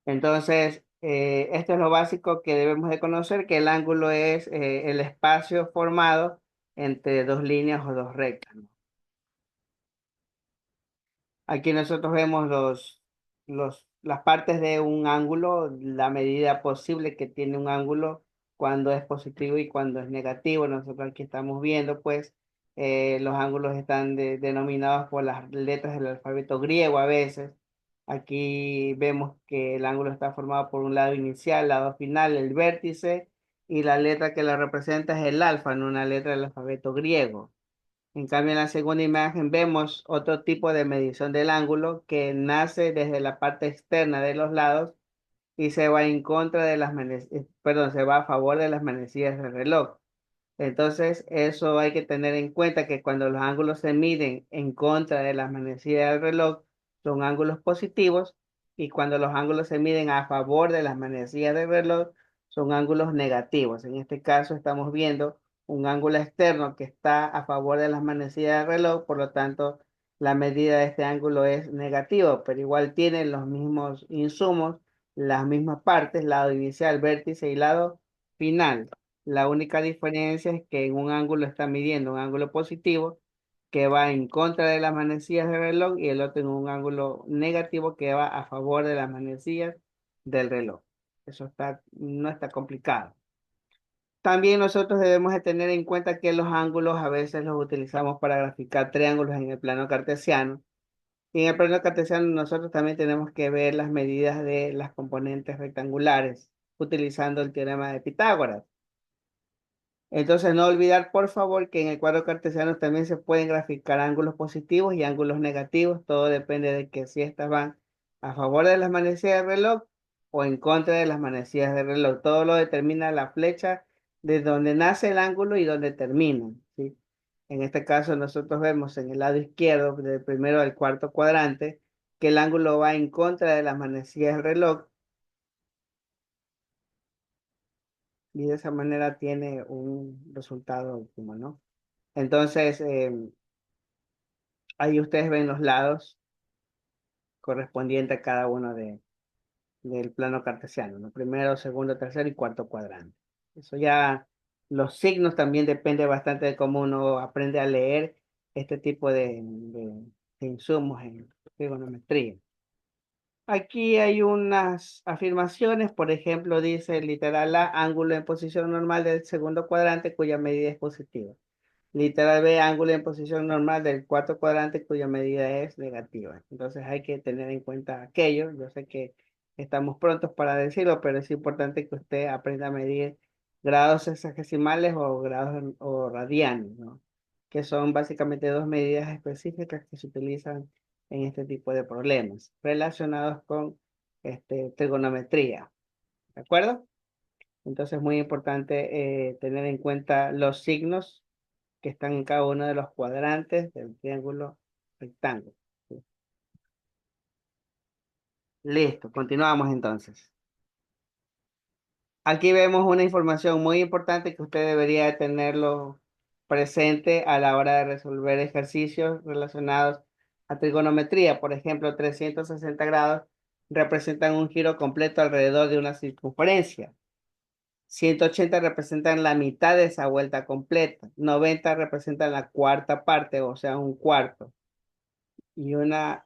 Entonces, esto es lo básico que debemos de conocer, que el ángulo es el espacio formado entre dos líneas o dos rectas, ¿no? Aquí nosotros vemos las partes de un ángulo, la medida posible que tiene un ángulo cuando es positivo y cuando es negativo. Nosotros aquí estamos viendo, pues, los ángulos están denominados por las letras del alfabeto griego a veces. Aquí vemos que el ángulo está formado por un lado inicial, lado final, el vértice, y la letra que lo representa es el alfa, no una letra del alfabeto griego. En cambio, en la segunda imagen vemos otro tipo de medición del ángulo que nace desde la parte externa de los lados y se va en contra de perdón, se va a favor de las manecillas del reloj. Entonces, eso hay que tener en cuenta que cuando los ángulos se miden en contra de las manecillas del reloj, son ángulos positivos, y cuando los ángulos se miden a favor de las manecillas del reloj, son ángulos negativos. En este caso, estamos viendo un ángulo externo que está a favor de las manecillas del reloj, por lo tanto, la medida de este ángulo es negativo, pero igual tiene los mismos insumos, las mismas partes, lado inicial, vértice y lado final. La única diferencia es que en un ángulo está midiendo un ángulo positivo que va en contra de las manecillas del reloj, y el otro en un ángulo negativo que va a favor de las manecillas del reloj. No está complicado. También nosotros debemos de tener en cuenta que los ángulos a veces los utilizamos para graficar triángulos en el plano cartesiano. Y en el plano cartesiano nosotros también tenemos que ver las medidas de las componentes rectangulares utilizando el teorema de Pitágoras. Entonces, no olvidar, por favor, que en el cuadro cartesiano también se pueden graficar ángulos positivos y ángulos negativos. Todo depende de que si estas van a favor de las manecillas del reloj o en contra de las manecillas del reloj. Todo lo determina la flecha de donde nace el ángulo y donde termina, ¿sí? En este caso, nosotros vemos en el lado izquierdo, del primero al cuarto cuadrante, que el ángulo va en contra de las manecillas del reloj, y de esa manera tiene un resultado óptimo, ¿no? Entonces, ahí ustedes ven los lados correspondientes a cada uno del plano cartesiano, ¿no? Primero, segundo, tercero y cuarto cuadrante. Eso ya, los signos también depende bastante de cómo uno aprende a leer este tipo de insumos en trigonometría. Aquí hay unas afirmaciones, por ejemplo, dice literal A, ángulo en posición normal del segundo cuadrante cuya medida es positiva. Literal B, ángulo en posición normal del cuarto cuadrante cuya medida es negativa. Entonces hay que tener en cuenta aquello. Yo sé que estamos prontos para decirlo, pero es importante que usted aprenda a medir grados sexagesimales o grados o radianes, ¿no? Que son básicamente dos medidas específicas que se utilizan en este tipo de problemas relacionados con trigonometría. ¿De acuerdo? Entonces es muy importante tener en cuenta los signos que están en cada uno de los cuadrantes del triángulo rectángulo. ¿Sí? Listo, continuamos entonces. Aquí vemos una información muy importante que usted debería de tenerlo presente a la hora de resolver ejercicios relacionados a trigonometría. Por ejemplo, 360 grados representan un giro completo alrededor de una circunferencia. 180 representan la mitad de esa vuelta completa. 90 representan la cuarta parte, o sea, un cuarto. Y una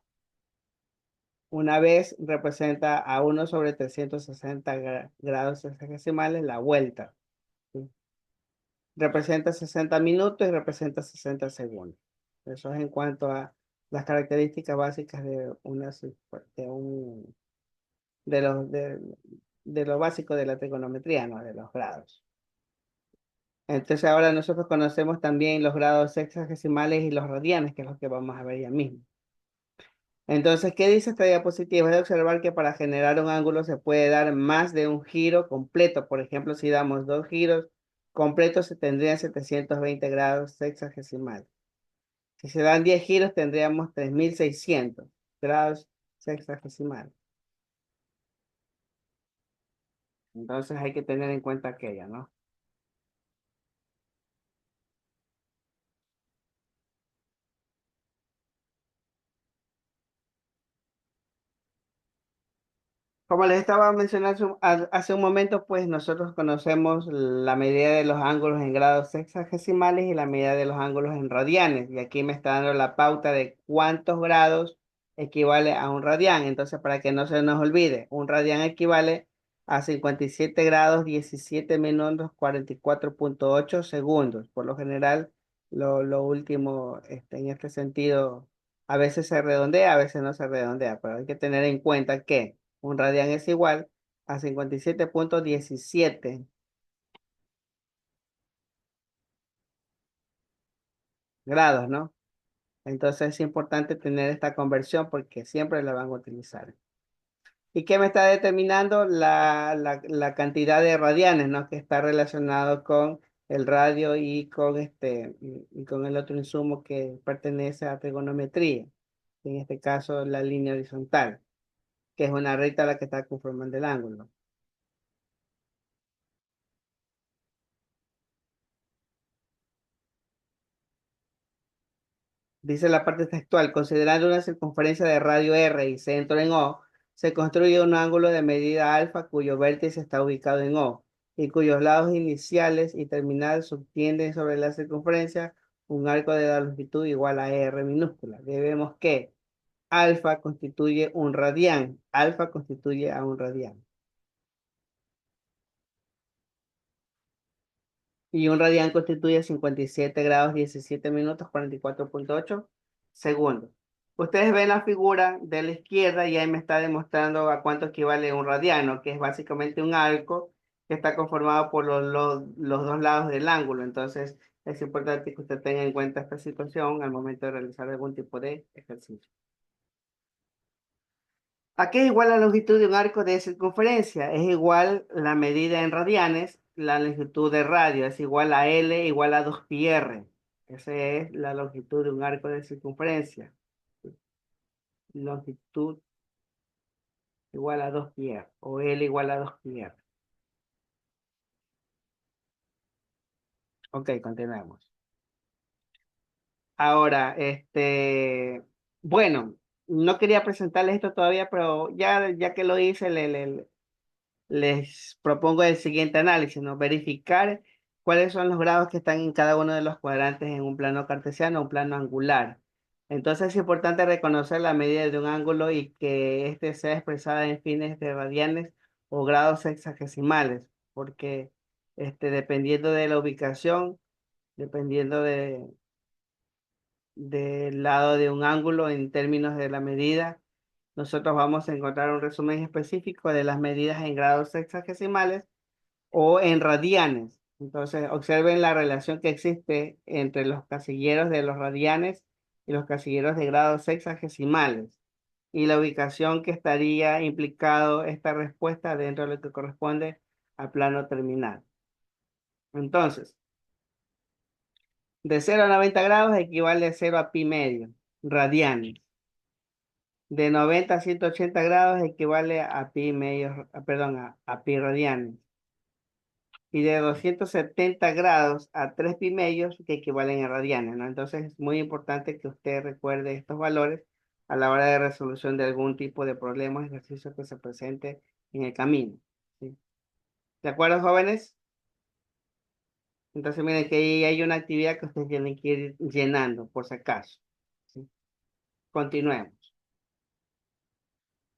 vez representa a 1/360 grados hexagesimales la vuelta, ¿sí? Representa 60 minutos y representa 60 segundos. Eso es en cuanto a las características básicas de de lo básico de la trigonometría, ¿no? De los grados. Entonces ahora nosotros conocemos también los grados sexagesimales y los radianes, que es lo que vamos a ver ya mismo. Entonces, ¿qué dice esta diapositiva? Es de observar que para generar un ángulo se puede dar más de un giro completo. Por ejemplo, si damos dos giros completos, se tendrían 720 grados sexagesimales. Si se dan 10 giros, tendríamos 3600 grados sexagesimales. Entonces hay que tener en cuenta aquello, ¿no? Como les estaba mencionando hace un momento, pues nosotros conocemos la medida de los ángulos en grados sexagesimales y la medida de los ángulos en radianes. Y aquí me está dando la pauta de cuántos grados equivale a un radián. Entonces, para que no se nos olvide, un radián equivale a 57 grados 17 minutos 44,8 segundos. Por lo general, lo último en este sentido, a veces se redondea, a veces no se redondea, pero hay que tener en cuenta que un radián es igual a 57,17 grados, ¿no? Entonces es importante tener esta conversión porque siempre la van a utilizar. ¿Y qué me está determinando? La cantidad de radianes, ¿no? Que está relacionado con el radio y con y con el otro insumo que pertenece a trigonometría. En este caso, la línea horizontal, que es una recta la que está conformando el ángulo. Dice la parte textual, considerando una circunferencia de radio R y centro en O, se construye un ángulo de medida alfa cuyo vértice está ubicado en O y cuyos lados iniciales y terminales subtienden sobre la circunferencia un arco de la longitud igual a R minúscula. Debemos que alfa constituye un radián, alfa constituye a un radián. Y un radián constituye 57 grados 17 minutos 44,8 segundos. Ustedes ven la figura de la izquierda y ahí me está demostrando a cuánto equivale un radiano, que es básicamente un arco que está conformado por los dos lados del ángulo. Entonces, es importante que usted tenga en cuenta esta situación al momento de realizar algún tipo de ejercicio. ¿A qué es igual la longitud de un arco de circunferencia? Es igual la medida en radianes, la longitud de radio es igual a L igual a 2πr. Esa es la longitud de un arco de circunferencia. Longitud igual a 2πr o L igual a 2πr. Ok, continuemos. Ahora, bueno, no quería presentarles esto todavía, pero ya que lo hice, les propongo el siguiente análisis, ¿no? Verificar cuáles son los grados que están en cada uno de los cuadrantes en un plano cartesiano o un plano angular. Entonces es importante reconocer la medida de un ángulo y que éste sea expresada en fines de radianes o grados sexagesimales, porque dependiendo de la ubicación, dependiendo del lado de un ángulo en términos de la medida, nosotros vamos a encontrar un resumen específico de las medidas en grados sexagesimales o en radianes. Entonces, observen la relación que existe entre los casilleros de los radianes y los casilleros de grados sexagesimales y la ubicación que estaría implicado esta respuesta dentro de lo que corresponde al plano terminal. Entonces, de 0 a 90 grados equivale a 0 a pi medio, radianes. De 90 a 180 grados equivale a pi medio, perdón, a pi radianes. Y de 270 grados a 3 pi medios que equivalen a radianes, ¿no? Entonces es muy importante que usted recuerde estos valores a la hora de resolución de algún tipo de problema o ejercicio que se presente en el camino, ¿sí? ¿De acuerdo, jóvenes? Entonces miren que ahí hay una actividad que ustedes tienen que ir llenando, por si acaso, ¿sí? Continuemos.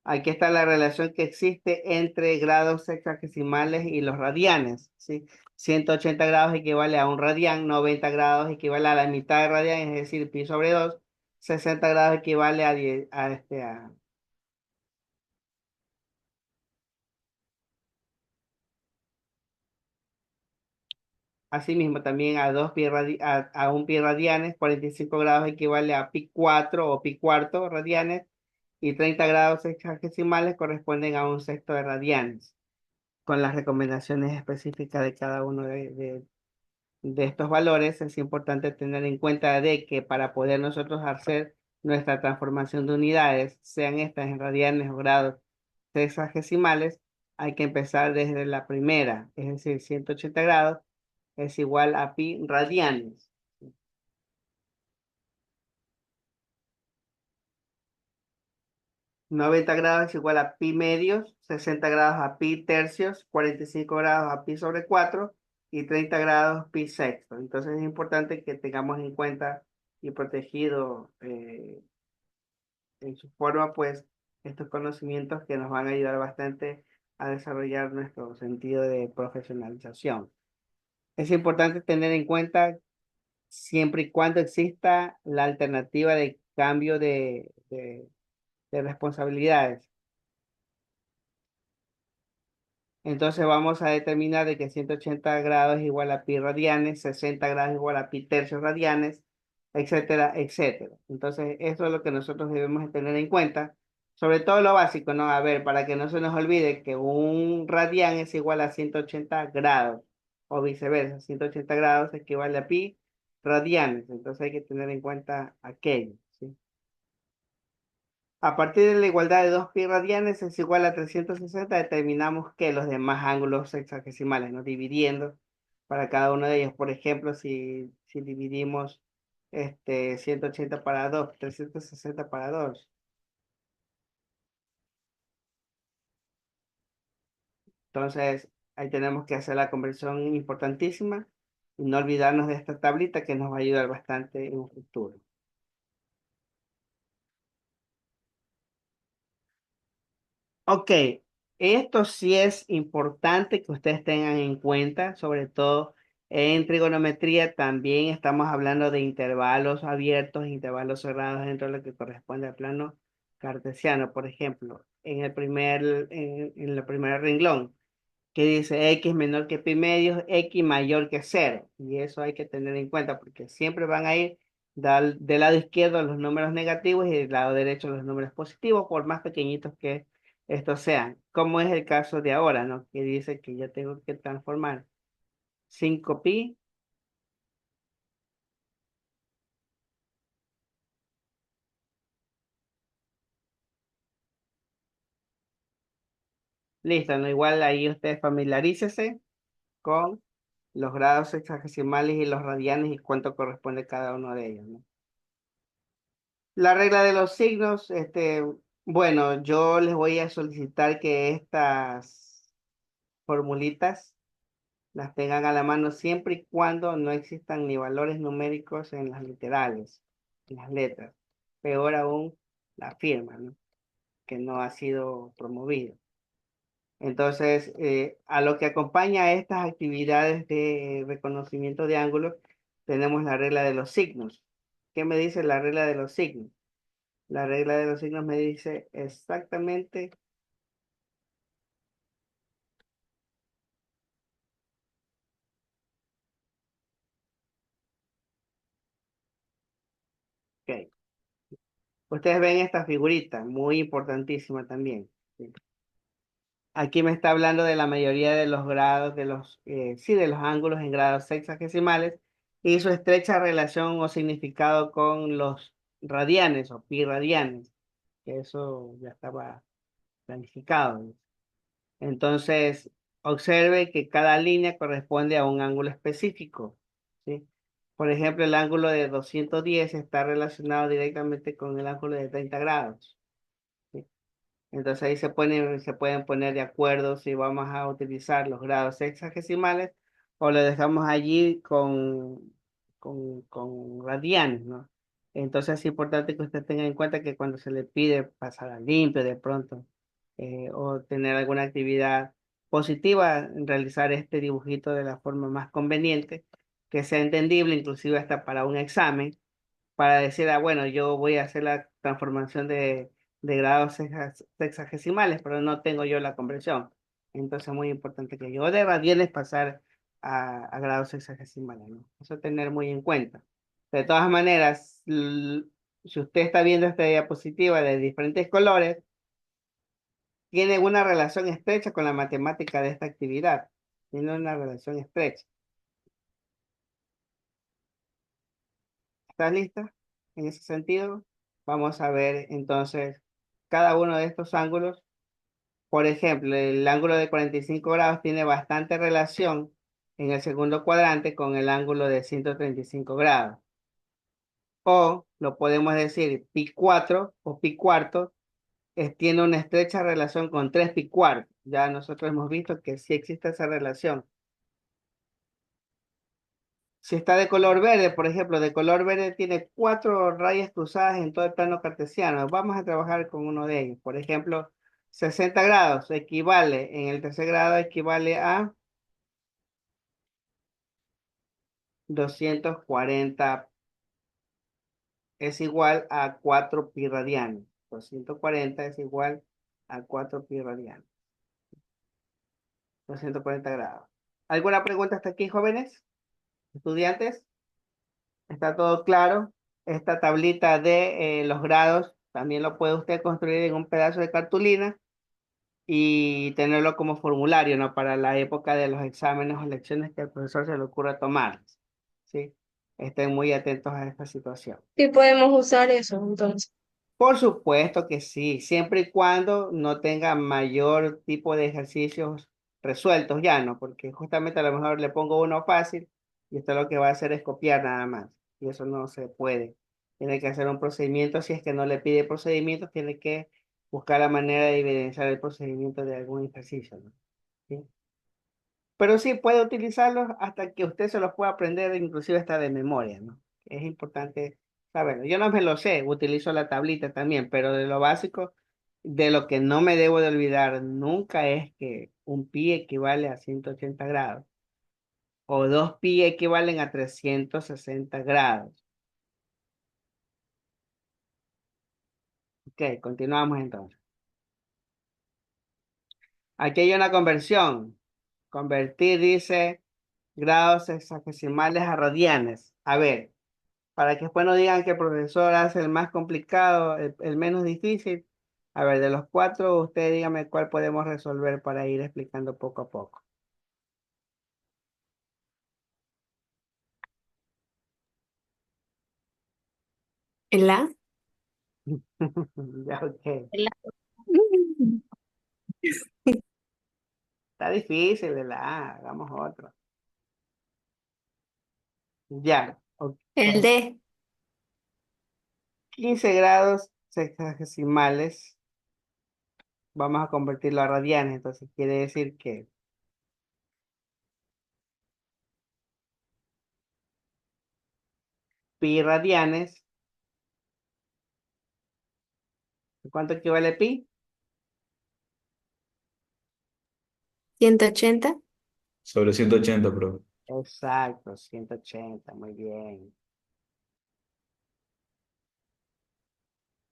Aquí está la relación que existe entre grados sexagesimales y los radianes, ¿sí? 180 grados equivale a un radián, 90 grados equivale a la mitad de radián, es decir, pi sobre 2. 60 grados equivale a 10, asimismo también a, a un pi radianes, 45 grados equivale a pi 4 o pi cuarto radianes, y 30 grados sexagesimales corresponden a un sexto de radianes, con las recomendaciones específicas de cada uno de estos valores. Es importante tener en cuenta de que para poder nosotros hacer nuestra transformación de unidades, sean estas en radianes o grados sexagesimales, hay que empezar desde la primera, es decir, 180 grados es igual a pi radianes. 90 grados es igual a pi medios, 60 grados a pi tercios, 45 grados a pi sobre 4 y 30 grados pi sexto. Entonces es importante que tengamos en cuenta y protegido en su forma, pues, estos conocimientos que nos van a ayudar bastante a desarrollar nuestro sentido de profesionalización. Es importante tener en cuenta siempre y cuando exista la alternativa de cambio de responsabilidades. Entonces vamos a determinar de que 180 grados es igual a pi radianes, 60 grados es igual a pi tercios radianes, etcétera, etcétera. Entonces eso es lo que nosotros debemos de tener en cuenta, sobre todo lo básico, ¿no? A ver, para que no se nos olvide que un radián es igual a 180 grados o viceversa, 180 grados equivale a pi radianes, entonces hay que tener en cuenta aquello, ¿sí? A partir de la igualdad de 2 pi radianes es igual a 360, determinamos que los demás ángulos sexagesimales, ¿no? Dividiendo para cada uno de ellos. Por ejemplo, si dividimos 180 para 2, 360 para 2. Entonces, ahí tenemos que hacer la conversión importantísima y no olvidarnos de esta tablita que nos va a ayudar bastante en un futuro. Ok, esto sí es importante que ustedes tengan en cuenta, sobre todo en trigonometría también estamos hablando de intervalos abiertos, intervalos cerrados dentro de lo que corresponde al plano cartesiano. Por ejemplo, en el primer renglón, que dice x menor que pi medios, x mayor que cero. Y eso hay que tener en cuenta porque siempre van a ir del lado izquierdo los números negativos y del lado derecho los números positivos, por más pequeñitos que estos sean. Como es el caso de ahora, ¿no? Que dice que yo tengo que transformar 5pi, listo, ¿no? Igual ahí ustedes familiarícese con los grados sexagesimales y los radianes y cuánto corresponde cada uno de ellos, ¿no? La regla de los signos, bueno, yo les voy a solicitar que estas formulitas las tengan a la mano siempre y cuando no existan ni valores numéricos en las literales, en las letras. Peor aún, la firma, ¿no? Que no ha sido promovido. Entonces, a lo que acompaña a estas actividades de reconocimiento de ángulos, tenemos la regla de los signos. ¿Qué me dice la regla de los signos? La regla de los signos me dice exactamente, ok, ustedes ven esta figurita, muy importantísima también, ¿sí? Aquí me está hablando de la mayoría de los grados, sí, de los ángulos en grados sexagesimales y su estrecha relación o significado con los radianes o pi radianes, que eso ya estaba planificado. Entonces, observe que cada línea corresponde a un ángulo específico, ¿sí? Por ejemplo, el ángulo de 210 está relacionado directamente con el ángulo de 30 grados, ¿sí? Entonces ahí se pueden poner de acuerdo si vamos a utilizar los grados sexagesimales o lo dejamos allí con radianes, ¿no? Entonces es importante que usted tenga en cuenta que cuando se le pide pasar a limpio de pronto o tener alguna actividad positiva, realizar este dibujito de la forma más conveniente, que sea entendible inclusive hasta para un examen para decir, ah, bueno, yo voy a hacer la transformación de grados sexagesimales, pero no tengo yo la conversión. Entonces es muy importante que yo de radianes pasar a grados sexagesimales, ¿no? Eso tener muy en cuenta. De todas maneras, si usted está viendo esta diapositiva de diferentes colores, tiene una relación estrecha con la matemática de esta actividad. Tiene una relación estrecha. ¿Estás lista? En ese sentido, vamos a ver entonces cada uno de estos ángulos. Por ejemplo, el ángulo de 45 grados tiene bastante relación en el segundo cuadrante con el ángulo de 135 grados. O lo podemos decir pi 4 o pi cuarto tiene una estrecha relación con 3 pi cuarto. Ya nosotros hemos visto que sí existe esa relación. Si está de color verde, por ejemplo, de color verde tiene 4 rayas cruzadas en todo el plano cartesiano. Vamos a trabajar con uno de ellos. Por ejemplo, 60 grados equivale, en el tercer grado equivale a 240, es igual a 4 pi radianes. 240 es igual a 4 pi radianes. 240 grados. ¿Alguna pregunta hasta aquí, jóvenes? ¿Estudiantes? ¿Está todo claro? Esta tablita de los grados también lo puede usted construir en un pedazo de cartulina y tenerlo como formulario, ¿no? Para la época de los exámenes o lecciones que al profesor se le ocurra tomar. ¿Sí? Estén muy atentos a esta situación. Sí podemos usar eso, entonces. Por supuesto que sí, siempre y cuando no tenga mayor tipo de ejercicios resueltos ya, ¿no? Porque justamente a lo mejor le pongo uno fácil y esto lo que va a hacer es copiar nada más. Y eso no se puede. Tiene que hacer un procedimiento, si es que no le pide procedimiento, tiene que buscar la manera de evidenciar el procedimiento de algún ejercicio, ¿no? ¿Sí? Pero sí puede utilizarlos hasta que usted se los pueda aprender, inclusive hasta de memoria, ¿no? Es importante saberlo. Yo no me lo sé, utilizo la tablita también, pero de lo básico, de lo que no me debo de olvidar nunca es que un pi equivale a 180 grados o 2 pi equivalen a 360 grados. Ok, continuamos entonces. Aquí hay una conversión. Convertir dice grados hexagesimales a radianes. A ver. Para que después no digan que el profesor hace el más complicado, el menos difícil. A ver, de los cuatro, usted dígame cuál podemos resolver para ir explicando poco a poco. ¿La? Ya, ok. ¿La? Está difícil de la A, hagamos otro. Ya, ok. El D. 15 grados sexagesimales, vamos a convertirlo a radianes, entonces quiere decir que pi radianes, ¿cuánto equivale pi? 180. Sobre 180, bro. Exacto, 180, muy bien.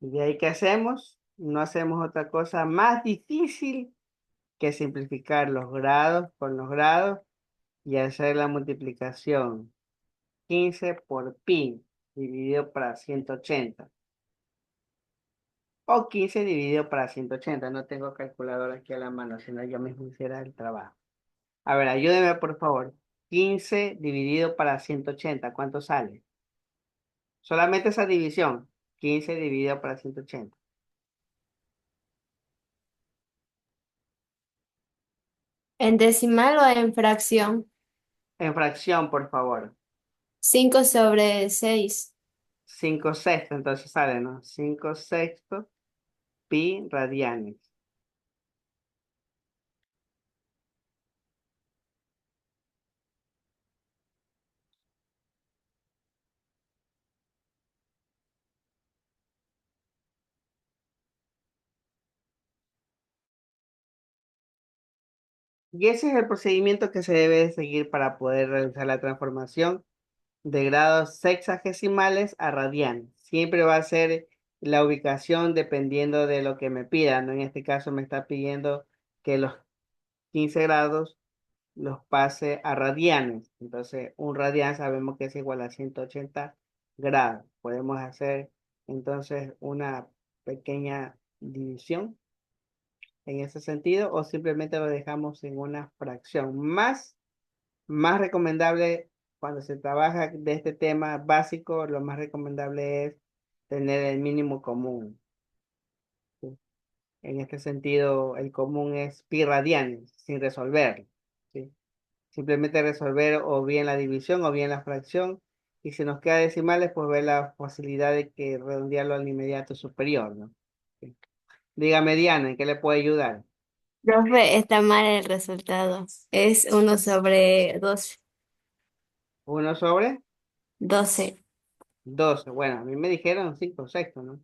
¿Y de ahí qué hacemos? No hacemos otra cosa más difícil que simplificar los grados con los grados y hacer la multiplicación. 15 por pi dividido para 180. O 15 dividido para 180. No tengo calculadora aquí a la mano, sino yo mismo hiciera el trabajo. A ver, ayúdeme por favor. 15 dividido para 180, ¿cuánto sale? Solamente esa división. 15 dividido para 180. ¿En decimal o en fracción? En fracción, por favor. 5/6. 5 sextos, entonces sale, ¿no? 5 sextos pi radianes. Y ese es el procedimiento que se debe de seguir para poder realizar la transformación de grados sexagesimales a radianes. Siempre va a ser la ubicación dependiendo de lo que me pidan, ¿no? En este caso me está pidiendo que los 15 grados los pase a radianes. Entonces, un radian sabemos que es igual a 180 grados. Podemos hacer entonces una pequeña división en ese sentido o simplemente lo dejamos en una fracción. Más recomendable cuando se trabaja de este tema básico, lo más recomendable es tener el mínimo común. ¿Sí? En este sentido, el común es pi radianes, sin resolver. ¿Sí? Simplemente resolver o bien la división o bien la fracción. Y si nos queda decimales, pues ver la facilidad de que redondearlo al inmediato superior, ¿no? ¿Sí? Dígame, Diana, ¿en qué le puedo ayudar? Profe, está mal el resultado. Es 1/12. 1/12. 12. Bueno, a mí me dijeron 5/6, ¿no?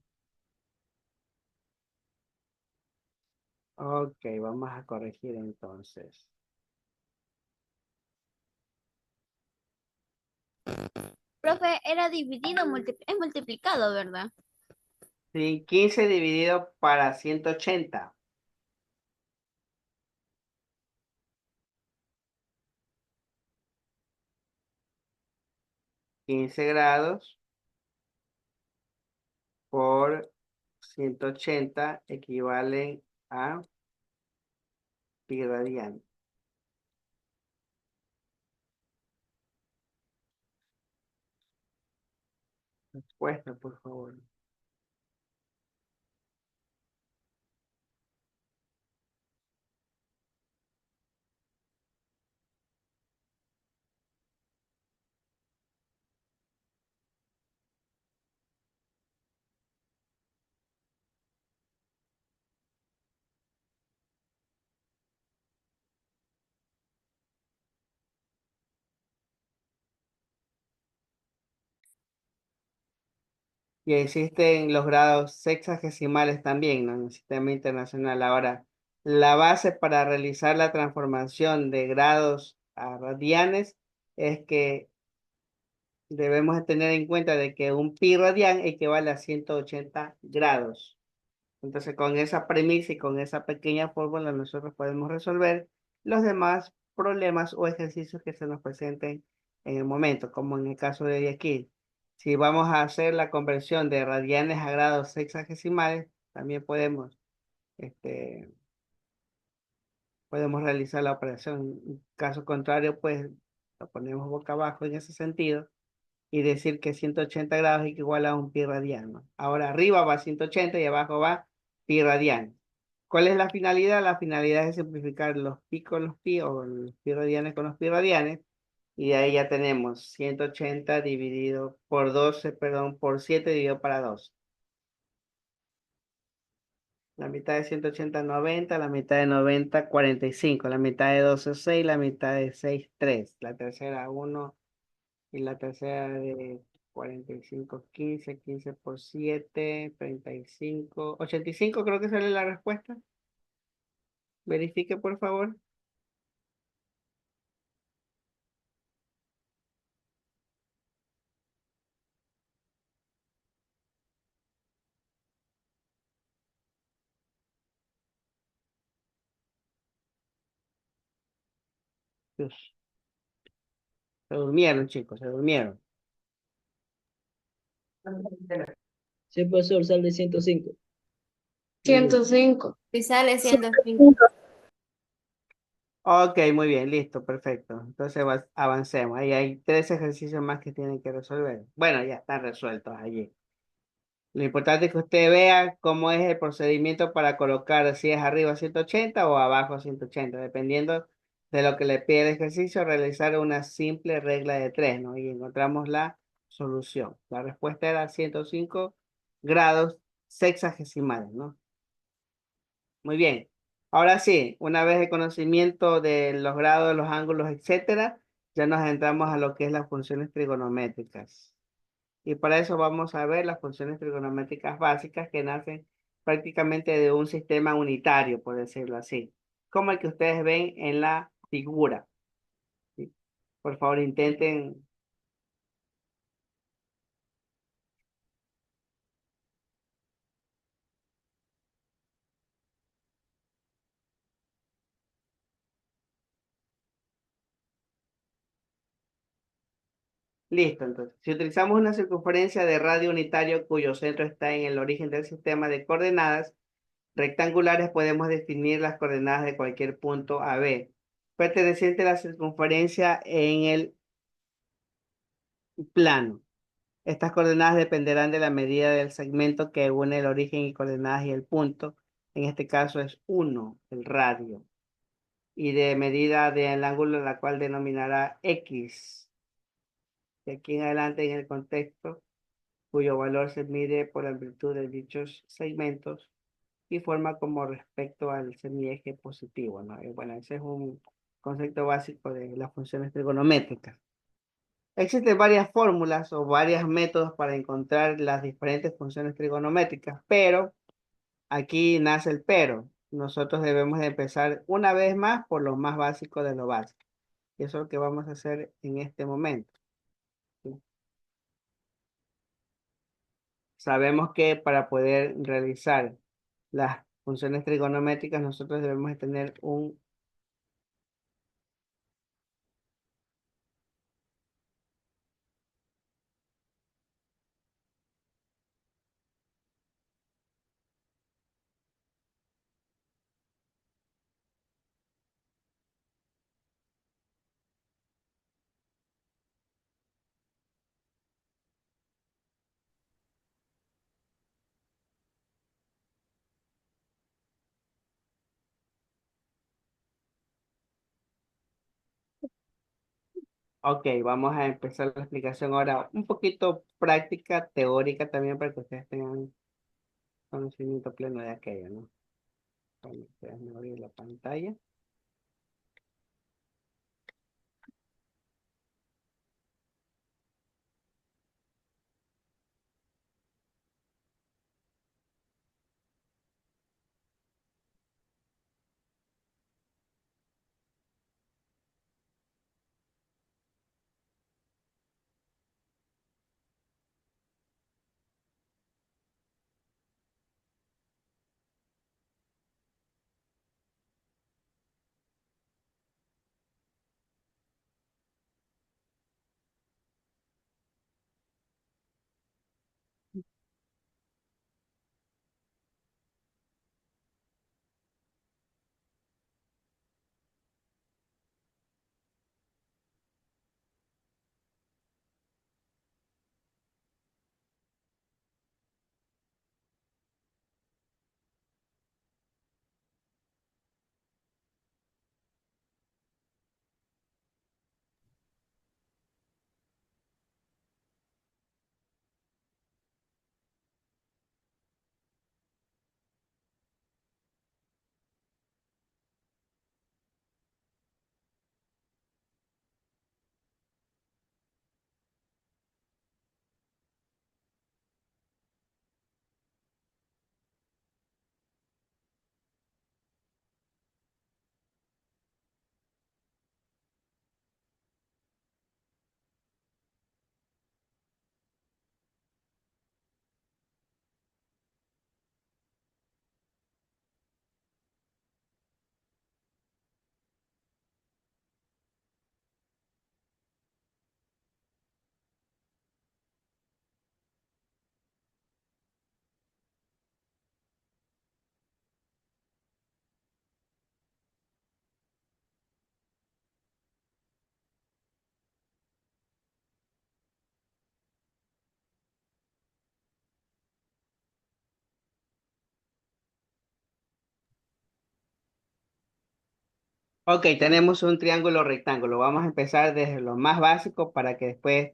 Ok, vamos a corregir entonces. Profe, era dividido, es multiplicado, ¿verdad? Sí, 15 dividido para 180. 15 grados por 180 equivalen a pi radiano. Respuesta, por favor. Y existen los grados sexagesimales también, ¿no? En el sistema internacional. Ahora, la base para realizar la transformación de grados a radianes es que debemos de tener en cuenta de que un pi radian equivale a 180 grados. Entonces, con esa premisa y con esa pequeña fórmula, nosotros podemos resolver los demás problemas o ejercicios que se nos presenten en el momento, como en el caso de aquí. Si vamos a hacer la conversión de radianes a grados sexagesimales, también este, podemos realizar la operación. En caso contrario, pues lo ponemos boca abajo en ese sentido y decir que 180 grados es igual a un pi radiano. Ahora arriba va 180 y abajo va pi radiano. ¿Cuál es la finalidad? La finalidad es simplificar los pi con los pi o los pi radianes con los pi radianes. Y de ahí ya tenemos 180 dividido por 12, perdón, por 7 dividido para 2. La mitad de 180 90, la mitad de 90 45, la mitad de 12 6, la mitad de 6 3, la tercera 1 y la tercera de 45 15, 15 por 7 35, 85 creo que sale la respuesta. Verifique por favor. Dios, se durmieron chicos, se durmieron. Sí, profesor, sal de 105. 105. Si sale 105. Ok, muy bien, listo, perfecto. Entonces avancemos. Ahí hay 3 ejercicios más que tienen que resolver. Bueno, ya están resueltos allí. Lo importante es que usted vea cómo es el procedimiento para colocar si es arriba 180 o abajo 180, dependiendo de lo que le pide el ejercicio, realizar una simple regla de tres, ¿no? Y encontramos la solución. La respuesta era 105 grados sexagesimales, ¿no? Muy bien. Ahora sí, una vez el conocimiento de los grados, los ángulos, etcétera, ya nos entramos a lo que es las funciones trigonométricas. Y para eso vamos a ver las funciones trigonométricas básicas que nacen prácticamente de un sistema unitario, por decirlo así, como el que ustedes ven en la figura. ¿Sí? Por favor, intenten. Listo, entonces. Si utilizamos una circunferencia de radio unitario cuyo centro está en el origen del sistema de coordenadas rectangulares, podemos definir las coordenadas de cualquier punto A, B, perteneciente a la circunferencia en el plano. Estas coordenadas dependerán de la medida del segmento que une el origen y coordenadas y el punto. En este caso es 1, el radio. Y de medida del ángulo, la cual denominará X. De aquí en adelante en el contexto, cuyo valor se mide por la amplitud de dichos segmentos, y forma como respecto al semieje positivo, ¿no? Bueno, ese es un concepto básico de las funciones trigonométricas. Existen varias fórmulas o varios métodos para encontrar las diferentes funciones trigonométricas, pero aquí nace el pero. Nosotros debemos de empezar una vez más por lo más básico de lo básico. Y eso es lo que vamos a hacer en este momento. ¿Sí? Sabemos que para poder realizar las funciones trigonométricas nosotros debemos de tener un... Ok, vamos a empezar la explicación ahora un poquito práctica, teórica también para que ustedes tengan conocimiento pleno de aquello, ¿no? Bueno, déjenme abrir la pantalla. Ok, tenemos un triángulo rectángulo. Vamos a empezar desde lo más básico para que después,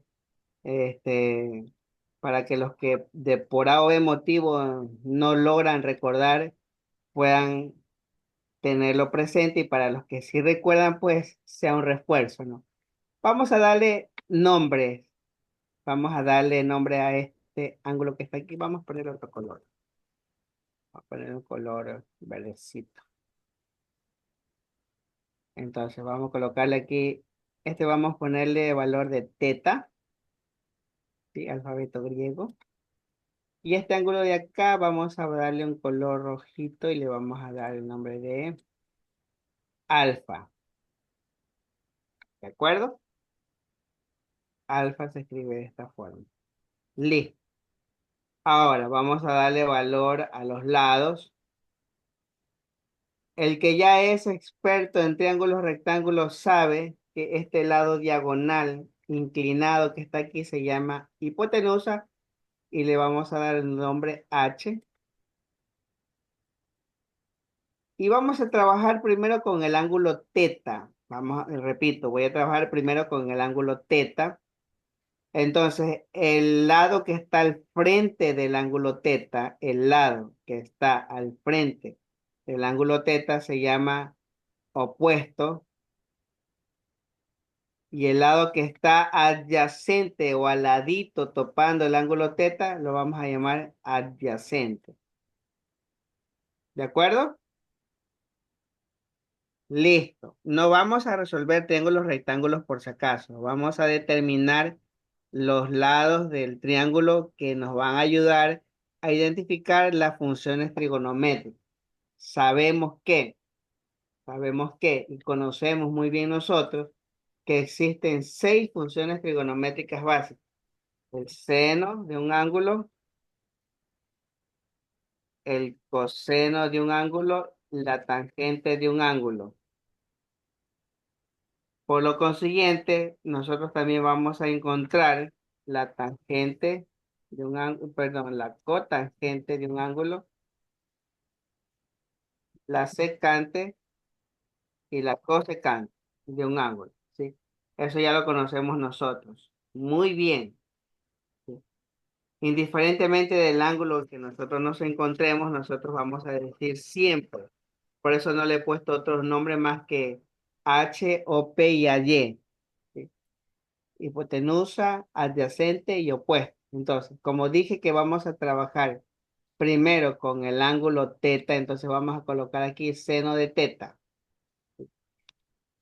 este, para que los que de por A o B motivo no logran recordar puedan tenerlo presente y para los que sí recuerdan, pues sea un refuerzo, ¿no? Vamos a darle nombres. Vamos a darle nombre a este ángulo que está aquí. Vamos a poner otro color. Vamos a poner un color verdecito. Entonces vamos a colocarle aquí, vamos a ponerle valor de teta, ¿sí? Alfabeto griego. Y este ángulo de acá vamos a darle un color rojito y le vamos a dar el nombre de alfa. ¿De acuerdo? Alfa se escribe de esta forma. Listo. Ahora vamos a darle valor a los lados. El que ya es experto en triángulos rectángulos sabe que este lado diagonal inclinado que está aquí se llama hipotenusa y le vamos a dar el nombre H. Y vamos a trabajar primero con el ángulo teta. Repito, voy a trabajar primero con el ángulo teta. Entonces, el lado que está al frente del ángulo teta, el lado que está al frente del ángulo teta se llama opuesto y el lado que está adyacente o al ladito topando el ángulo teta lo vamos a llamar adyacente. ¿De acuerdo? Listo. No vamos a resolver triángulos rectángulos por si acaso. Vamos a determinar los lados del triángulo que nos van a ayudar a identificar las funciones trigonométricas. Sabemos que, y conocemos muy bien nosotros, que existen 6 funciones trigonométricas básicas. El seno de un ángulo, el coseno de un ángulo, la tangente de un ángulo. Por lo consiguiente, nosotros también vamos a encontrar la tangente de un ángulo, perdón, la cotangente de un ángulo, la secante y la cosecante de un ángulo, ¿sí? Eso ya lo conocemos nosotros. Muy bien. ¿Sí? Indiferentemente del ángulo que nosotros nos encontremos, nosotros vamos a decir siempre. Por eso no le he puesto otros nombres más que H, O, P y Y. ¿Sí? Hipotenusa, adyacente y opuesto. Entonces, como dije que vamos a trabajar primero con el ángulo teta, entonces vamos a colocar aquí seno de teta.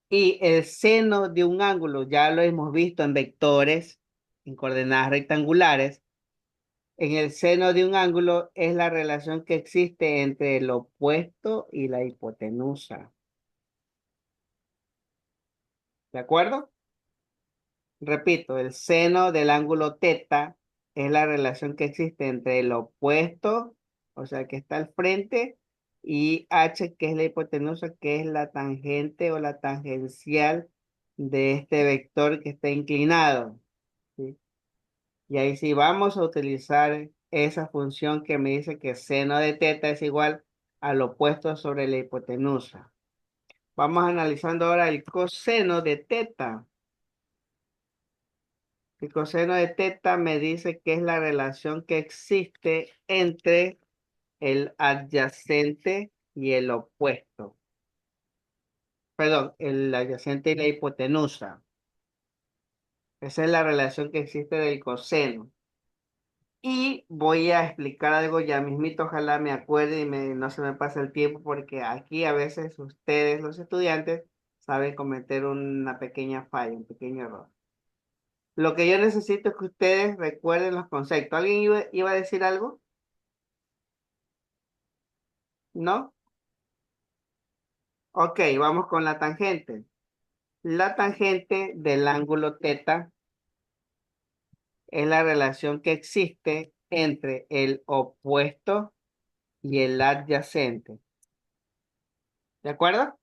Y el seno de un ángulo, ya lo hemos visto en vectores, en coordenadas rectangulares. En el seno de un ángulo es la relación que existe entre el opuesto y la hipotenusa. ¿De acuerdo? Repito, el seno del ángulo teta es la relación que existe entre el opuesto, o sea, que está al frente, y h, que es la hipotenusa, que es la tangente o la tangencial de este vector que está inclinado. ¿Sí? Y ahí sí vamos a utilizar esa función que me dice que seno de teta es igual al opuesto sobre la hipotenusa. Vamos analizando ahora el coseno de teta. El coseno de teta me dice que es la relación que existe entre el adyacente y el opuesto. Perdón, el adyacente y la hipotenusa. Esa es la relación que existe del coseno. Y voy a explicar algo ya mismito, ojalá me acuerde y no se me pase el tiempo, porque aquí a veces ustedes, los estudiantes, saben cometer una pequeña falla, un pequeño error. Lo que yo necesito es que ustedes recuerden los conceptos. ¿Alguien iba a decir algo? ¿No? Ok, vamos con la tangente. La tangente del ángulo teta es la relación que existe entre el opuesto y el adyacente. ¿De acuerdo?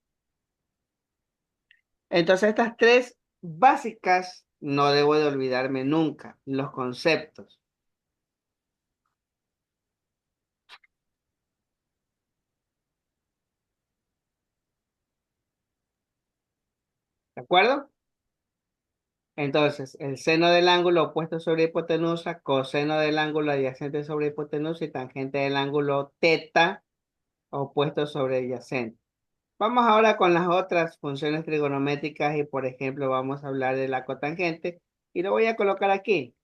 Entonces, estas 3 básicas no debo de olvidarme nunca, los conceptos. ¿De acuerdo? Entonces, el seno del ángulo opuesto sobre hipotenusa, coseno del ángulo adyacente sobre hipotenusa y tangente del ángulo teta opuesto sobre adyacente. Vamos ahora con las otras funciones trigonométricas y, por ejemplo, vamos a hablar de la cotangente y lo voy a colocar aquí.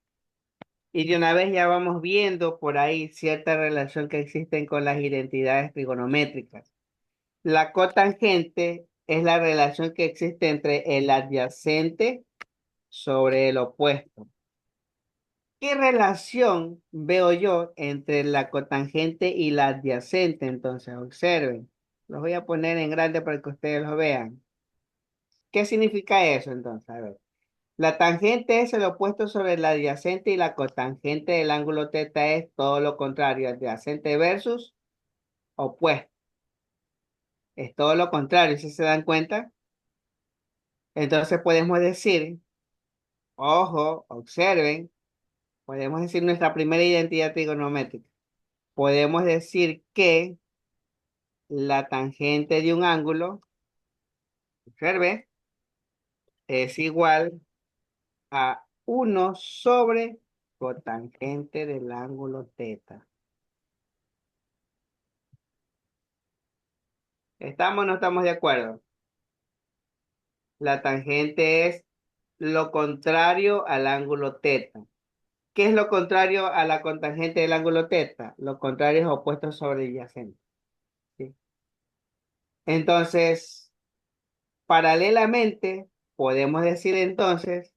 Y de una vez ya vamos viendo por ahí cierta relación que existen con las identidades trigonométricas. La cotangente es la relación que existe entre el adyacente sobre el opuesto. ¿Qué relación veo yo entre la cotangente y la adyacente? Entonces, observen. Los voy a poner en grande para que ustedes lo vean. ¿Qué significa eso entonces? A ver. La tangente es el opuesto sobre el adyacente y la cotangente del ángulo teta es todo lo contrario, adyacente versus opuesto. Es todo lo contrario, ¿si se dan cuenta? Entonces podemos decir, ojo, observen, podemos decir nuestra primera identidad trigonométrica. Podemos decir que la tangente de un ángulo, observe, es igual a 1 sobre cotangente del ángulo teta. ¿Estamos o no estamos de acuerdo? La tangente es lo contrario al ángulo teta. ¿Qué es lo contrario a la cotangente del ángulo teta? Lo contrario es opuesto sobre adyacente. ¿Sí? Entonces, paralelamente, podemos decir entonces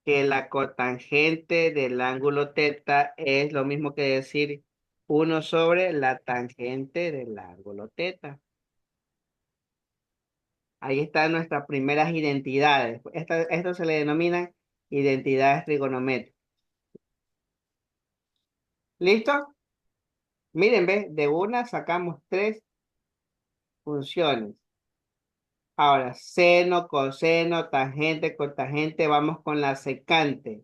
que la cotangente del ángulo teta es lo mismo que decir 1 sobre la tangente del ángulo teta. Ahí están nuestras primeras identidades. Esto se le denominan identidades trigonométricas. ¿Listo? Miren, ve, de una sacamos 3 funciones. Ahora, seno, coseno, tangente, cotangente, vamos con la secante.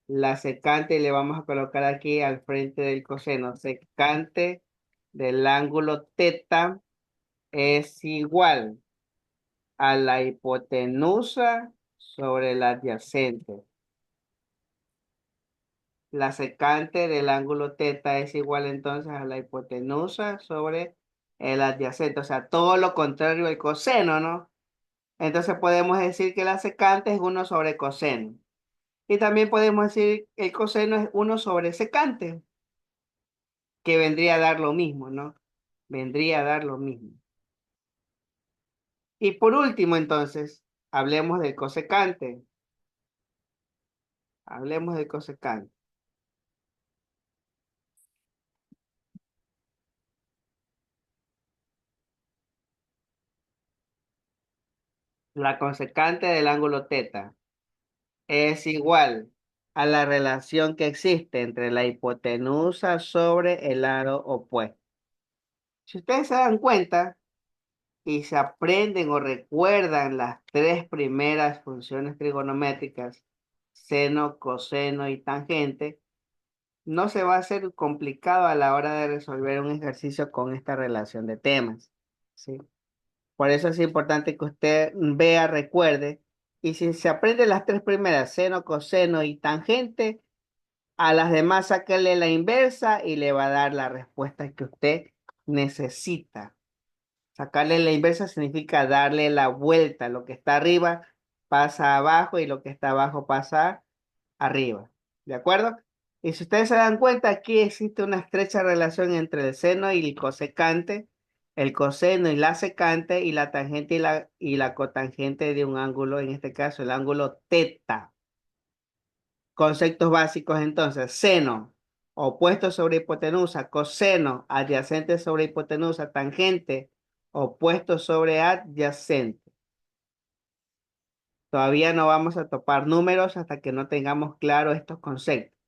La secante le vamos a colocar aquí al frente del coseno. Secante del ángulo teta es igual a la hipotenusa sobre la adyacente. La secante del ángulo teta es igual entonces a la hipotenusa sobre el adyacente. O sea, todo lo contrario al coseno, ¿no? Entonces podemos decir que la secante es 1 sobre coseno. Y también podemos decir que el coseno es 1 sobre secante, que vendría a dar lo mismo, ¿no? Vendría a dar lo mismo. Y por último, entonces, hablemos del cosecante. Hablemos del cosecante. La cosecante del ángulo teta es igual a la relación que existe entre la hipotenusa sobre el aro opuesto. Si ustedes se dan cuenta y se aprenden o recuerdan las 3 primeras funciones trigonométricas, seno, coseno y tangente, no se va a hacer complicado a la hora de resolver un ejercicio con esta relación de temas, ¿sí? Por eso es importante que usted vea, recuerde, y si se aprende las 3 primeras, seno, coseno y tangente, a las demás sáquele la inversa y le va a dar la respuesta que usted necesita. Sacarle la inversa significa darle la vuelta. Lo que está arriba pasa abajo y lo que está abajo pasa arriba. ¿De acuerdo? Y si ustedes se dan cuenta, aquí existe una estrecha relación entre el seno y el cosecante, el coseno y la secante, y la tangente y la cotangente de un ángulo, en este caso el ángulo teta. Conceptos básicos entonces: seno, opuesto sobre hipotenusa; coseno, adyacente sobre hipotenusa; tangente, opuesto sobre adyacente. Todavía no vamos a topar números hasta que no tengamos claro estos conceptos.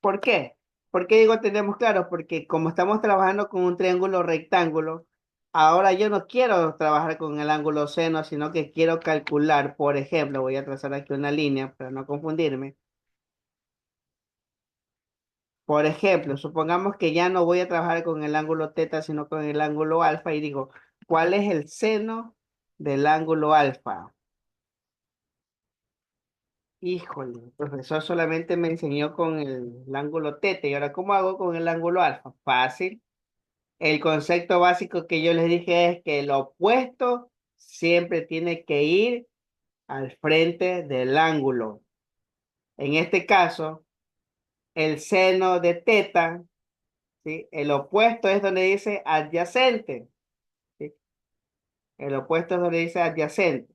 ¿Por qué? ¿Por qué digo tenemos claro? Porque como estamos trabajando con un triángulo rectángulo, ahora yo no quiero trabajar con el ángulo seno, sino que quiero calcular, por ejemplo, voy a trazar aquí una línea para no confundirme. Por ejemplo, supongamos que ya no voy a trabajar con el ángulo teta, sino con el ángulo alfa, y digo, ¿cuál es el seno del ángulo alfa? Híjole, el profesor solamente me enseñó con el ángulo teta, y ahora ¿cómo hago con el ángulo alfa? Fácil. El concepto básico que yo les dije es que el opuesto siempre tiene que ir al frente del ángulo. En este caso, el seno de teta, ¿sí? El opuesto es donde dice adyacente, ¿sí? El opuesto es donde dice adyacente.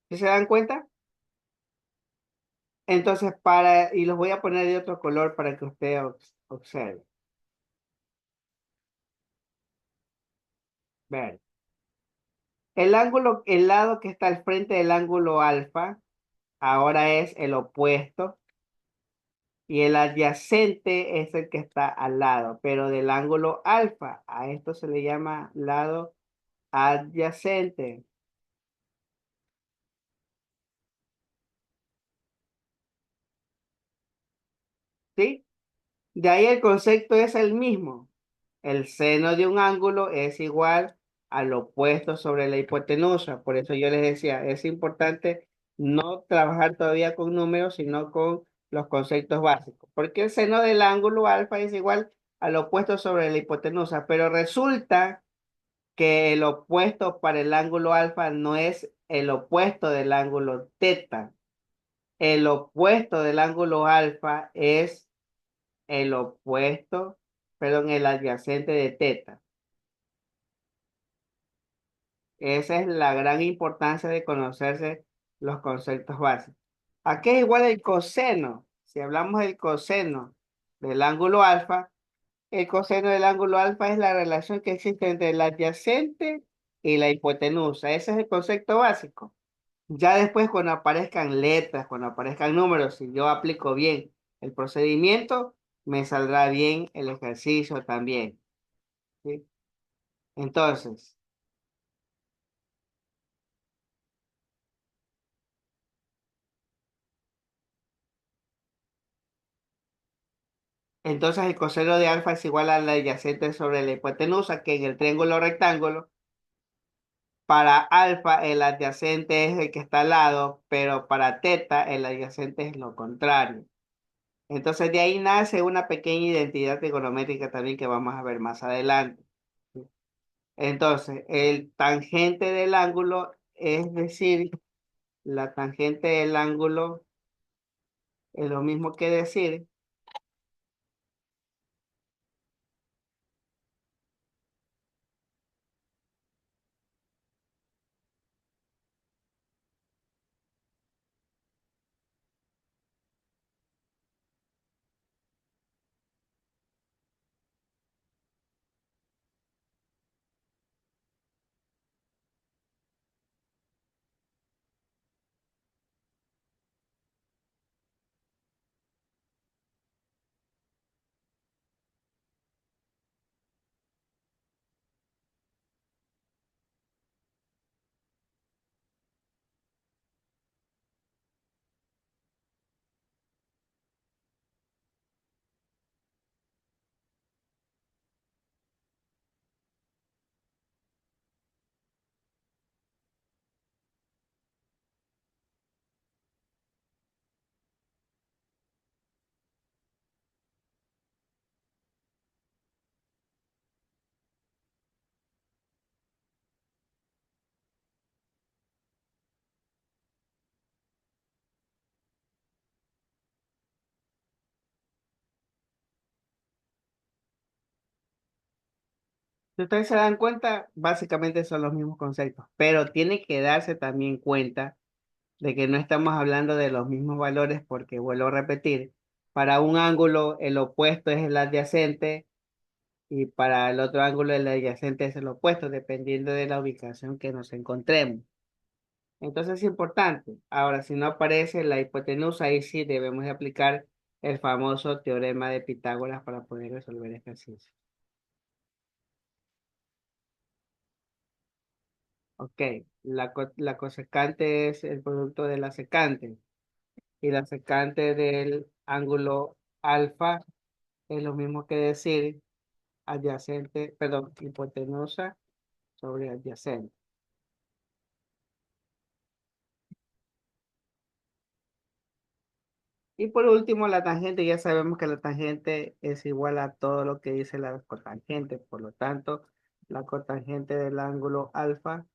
¿Sí se dan cuenta? Entonces, y los voy a poner de otro color para que usted observe. Ver. El lado que está al frente del ángulo alfa, ahora es el opuesto, y el adyacente es el que está al lado, pero del ángulo alfa. A esto se le llama lado adyacente. ¿Sí? De ahí el concepto es el mismo. El seno de un ángulo es igual al opuesto sobre la hipotenusa. Por eso yo les decía, es importante no trabajar todavía con números, sino con los conceptos básicos. Porque el seno del ángulo alfa es igual al opuesto sobre la hipotenusa, pero resulta que el opuesto para el ángulo alfa no es el opuesto del ángulo teta. El opuesto del ángulo alfa es el opuesto, perdón, el adyacente de teta. Esa es la gran importancia de conocerse los conceptos básicos. ¿A qué es igual el coseno? Si hablamos del coseno del ángulo alfa, el coseno del ángulo alfa es la relación que existe entre el adyacente y la hipotenusa. Ese es el concepto básico. Ya después, cuando aparezcan letras, cuando aparezcan números, si yo aplico bien el procedimiento, me saldrá bien el ejercicio también. ¿Sí? Entonces, entonces el coseno de alfa es igual al adyacente sobre la hipotenusa, que en el triángulo rectángulo, para alfa el adyacente es el que está al lado, pero para teta el adyacente es lo contrario. Entonces de ahí nace una pequeña identidad trigonométrica también que vamos a ver más adelante. Entonces, el tangente del ángulo, es decir, la tangente del ángulo es lo mismo que decir, si ustedes se dan cuenta, básicamente son los mismos conceptos, pero tiene que darse también cuenta de que no estamos hablando de los mismos valores porque, vuelvo a repetir, para un ángulo el opuesto es el adyacente y para el otro ángulo el adyacente es el opuesto, dependiendo de la ubicación que nos encontremos. Entonces es importante. Ahora, si no aparece la hipotenusa, ahí sí debemos de aplicar el famoso teorema de Pitágoras para poder resolver ejercicio. Ok, la cosecante es el producto de la secante y la secante del ángulo alfa es lo mismo que decir adyacente, perdón, hipotenusa sobre adyacente. Y por último, la tangente, ya sabemos que la tangente es igual a todo lo que dice la cotangente, por lo tanto, la cotangente del ángulo alfa,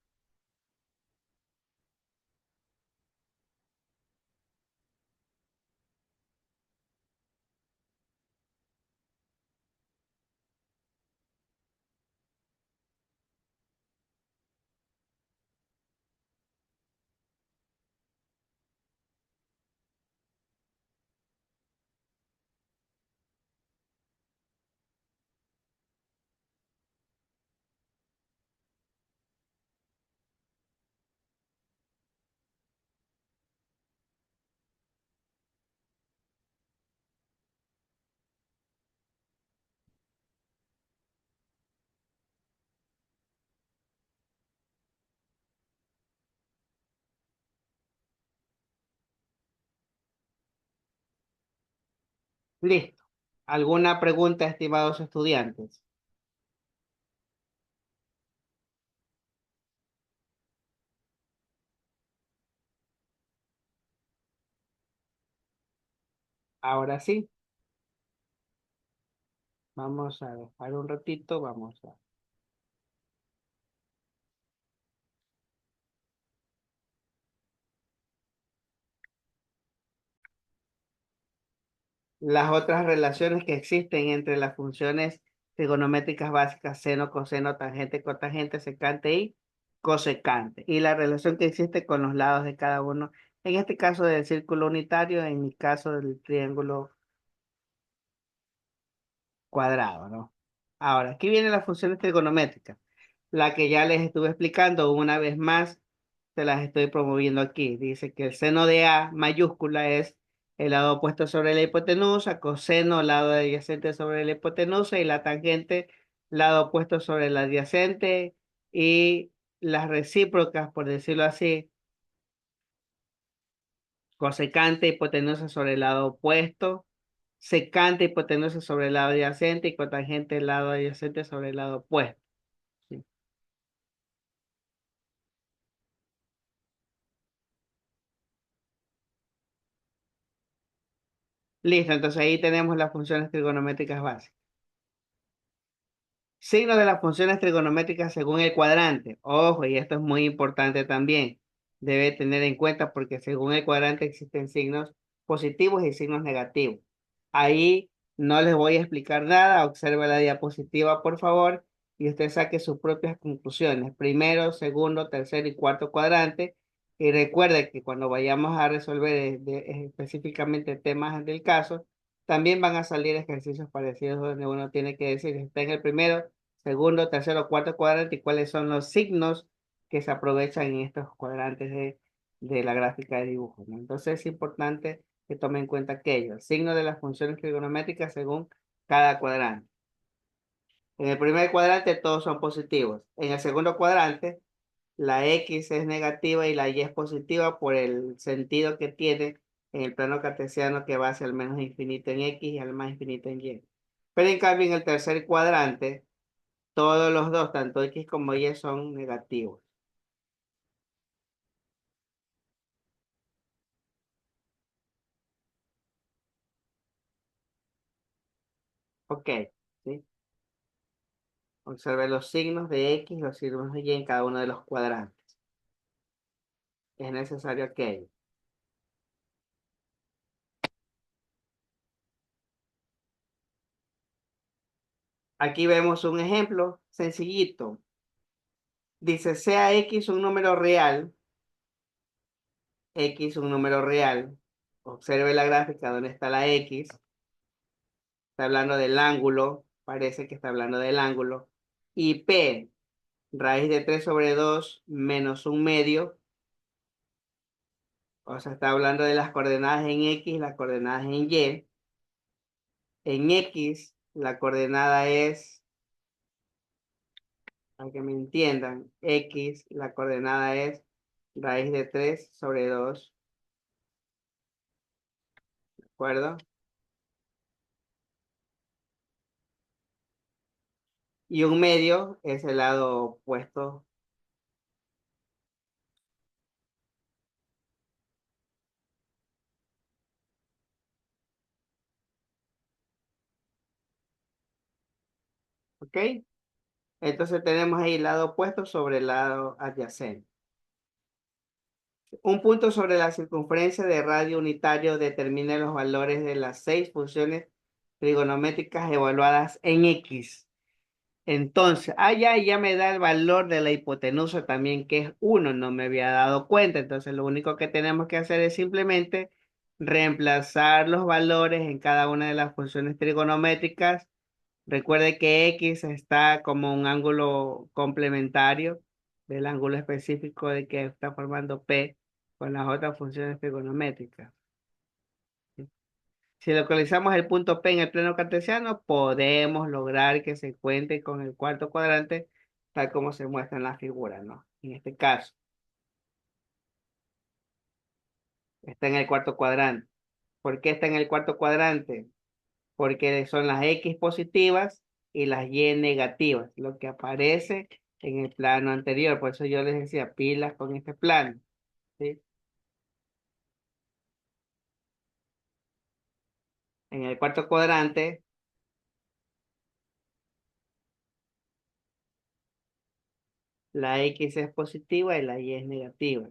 listo. ¿Alguna pregunta, estimados estudiantes? Ahora sí, vamos a dejar un ratito, vamos a... Las otras relaciones que existen entre las funciones trigonométricas básicas, seno, coseno, tangente, cotangente, secante y cosecante. Y la relación que existe con los lados de cada uno, en este caso del círculo unitario, en mi caso del triángulo cuadrado, ¿no? Ahora, aquí vienen las funciones trigonométricas, la que ya les estuve explicando una vez más, se las estoy promoviendo aquí. Dice que el seno de A mayúscula es el lado opuesto sobre la hipotenusa, coseno, lado adyacente sobre la hipotenusa y la tangente, lado opuesto sobre la adyacente y las recíprocas, por decirlo así, cosecante, hipotenusa sobre el lado opuesto, secante, hipotenusa sobre el lado adyacente y cotangente, el lado adyacente sobre el lado opuesto. ¿Sí? Listo, entonces ahí tenemos las funciones trigonométricas básicas. Signos de las funciones trigonométricas según el cuadrante. Ojo, y esto es muy importante también. Debe tener en cuenta porque según el cuadrante existen signos positivos y signos negativos. Ahí no les voy a explicar nada. Observe la diapositiva, por favor, y usted saque sus propias conclusiones. Primero, segundo, tercer y cuarto cuadrante. Y recuerde que cuando vayamos a resolver específicamente temas del caso, también van a salir ejercicios parecidos donde uno tiene que decir, está en el primero, segundo, tercero, cuarto cuadrante y cuáles son los signos que se aprovechan en estos cuadrantes de la gráfica de dibujo, ¿no? Entonces es importante que tome en cuenta aquello, signos de las funciones trigonométricas según cada cuadrante. En el primer cuadrante todos son positivos. En el segundo cuadrante la X es negativa y la Y es positiva por el sentido que tiene en el plano cartesiano que va hacia el menos infinito en X y al más infinito en Y. Pero en cambio en el tercer cuadrante, todos los dos, tanto X como Y, son negativos. Ok, ¿sí? Observe los signos de X y los signos de Y en cada uno de los cuadrantes. Es necesario aquello. Aquí vemos un ejemplo sencillito. Dice, sea X un número real, X un número real. Observe la gráfica donde está la X. Está hablando del ángulo. Parece que está hablando del ángulo. Y P, raíz de 3 sobre 2 menos un medio. O sea, está hablando de las coordenadas en X y las coordenadas en Y. En X, la coordenada es, para que me entiendan, X, la coordenada es raíz de 3 sobre 2, ¿de acuerdo? Y un medio es el lado opuesto. ¿Ok? Entonces tenemos ahí el lado opuesto sobre el lado adyacente. Un punto sobre la circunferencia de radio unitario determina los valores de las 6 funciones trigonométricas evaluadas en X. Entonces, ya me da el valor de la hipotenusa también, que es 1, no me había dado cuenta. Entonces, lo único que tenemos que hacer es simplemente reemplazar los valores en cada una de las funciones trigonométricas. Recuerde que X está como un ángulo complementario del ángulo específico de que está formando P con las otras funciones trigonométricas. Si localizamos el punto P en el plano cartesiano, podemos lograr que se cuente con el cuarto cuadrante, tal como se muestra en la figura, ¿no? En este caso, está en el cuarto cuadrante. ¿Por qué está en el cuarto cuadrante? Porque son las X positivas y las Y negativas, lo que aparece en el plano anterior. Por eso yo les decía, pilas con este plano, ¿sí? En el cuarto cuadrante, la X es positiva y la Y es negativa.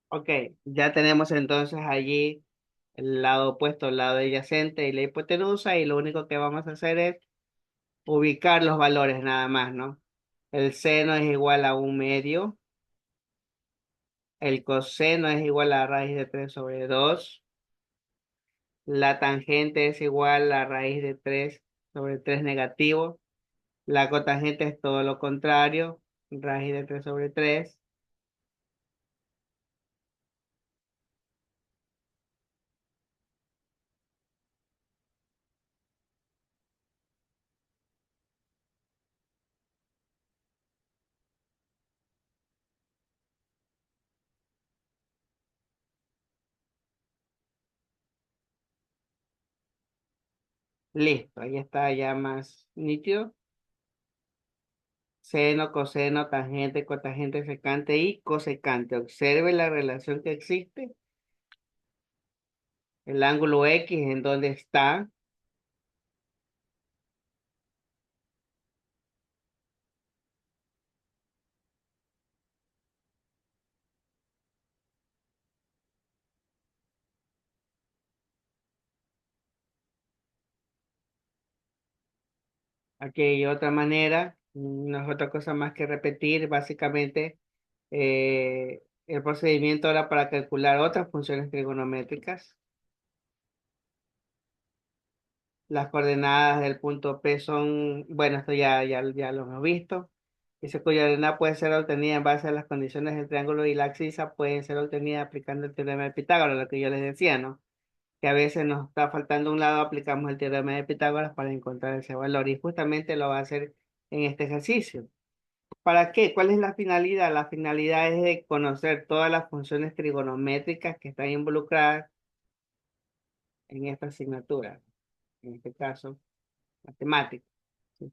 Ok, ya tenemos entonces allí el lado opuesto, el lado adyacente y la hipotenusa, y lo único que vamos a hacer es ubicar los valores nada más, ¿no? El seno es igual a 1/2, el coseno es igual a raíz de 3/2, la tangente es igual a raíz de 3/3 negativo, la cotangente es todo lo contrario, raíz de 3/3. Listo, ahí está ya más nítido. Seno, coseno, tangente, cotangente, secante y cosecante. Observe la relación que existe. El ángulo X en donde está. Aquí hay otra manera, no es otra cosa más que repetir básicamente el procedimiento ahora para calcular otras funciones trigonométricas. Las coordenadas del punto P son, bueno, esto ya lo hemos visto. Dice cuya coordenada puede ser obtenida en base a las condiciones del triángulo y la abscisa pueden ser obtenidas aplicando el teorema de Pitágoras, lo que yo les decía, ¿no? Que a veces nos está faltando un lado, aplicamos el teorema de Pitágoras para encontrar ese valor y justamente lo va a hacer en este ejercicio. ¿Para qué? ¿Cuál es la finalidad? La finalidad es de conocer todas las funciones trigonométricas que están involucradas en esta asignatura, en este caso, matemáticas. ¿Sí?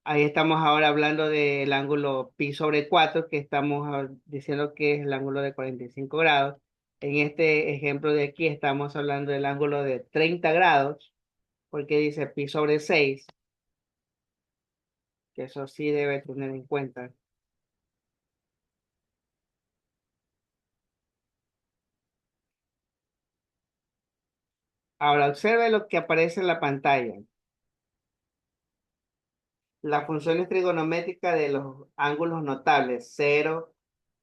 Ahí estamos ahora hablando del ángulo pi/4, que estamos diciendo que es el ángulo de 45 grados. En este ejemplo de aquí estamos hablando del ángulo de 30 grados, porque dice pi/6, que eso sí debe tener en cuenta. Ahora observe lo que aparece en la pantalla. Las funciones trigonométricas de los ángulos notables: 0,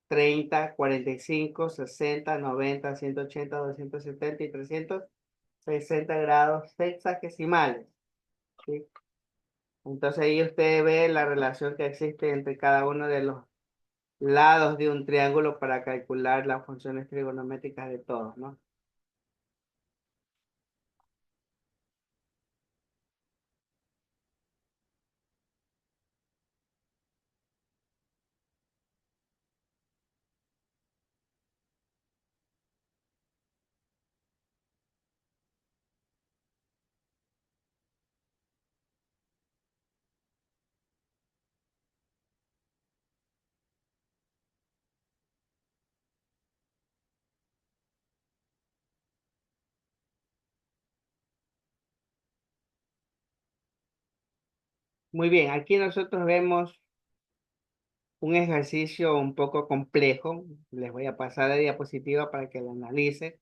30, 45, 60, 90, 180, 270 y 360 grados sexagesimales, ¿sí? Entonces ahí usted ve la relación que existe entre cada uno de los lados de un triángulo para calcular las funciones trigonométricas de todos, ¿no? Muy bien, aquí nosotros vemos un ejercicio un poco complejo. Les voy a pasar la diapositiva para que lo analice.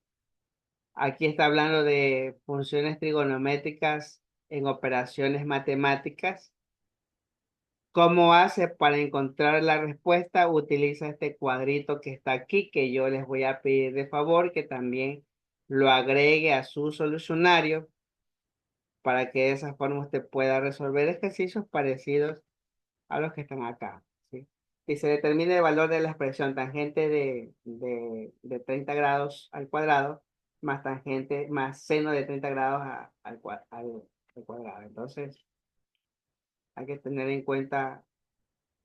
Aquí está hablando de funciones trigonométricas en operaciones matemáticas. ¿Cómo hace para encontrar la respuesta? Utiliza este cuadrito que está aquí, que yo les voy a pedir de favor que también lo agregue a su solucionario para que de esa forma usted pueda resolver ejercicios parecidos a los que están acá, ¿sí? Y se determina el valor de la expresión tangente de 30 grados al cuadrado más tangente, más seno de 30 grados al cuadrado. Entonces, hay que tener en cuenta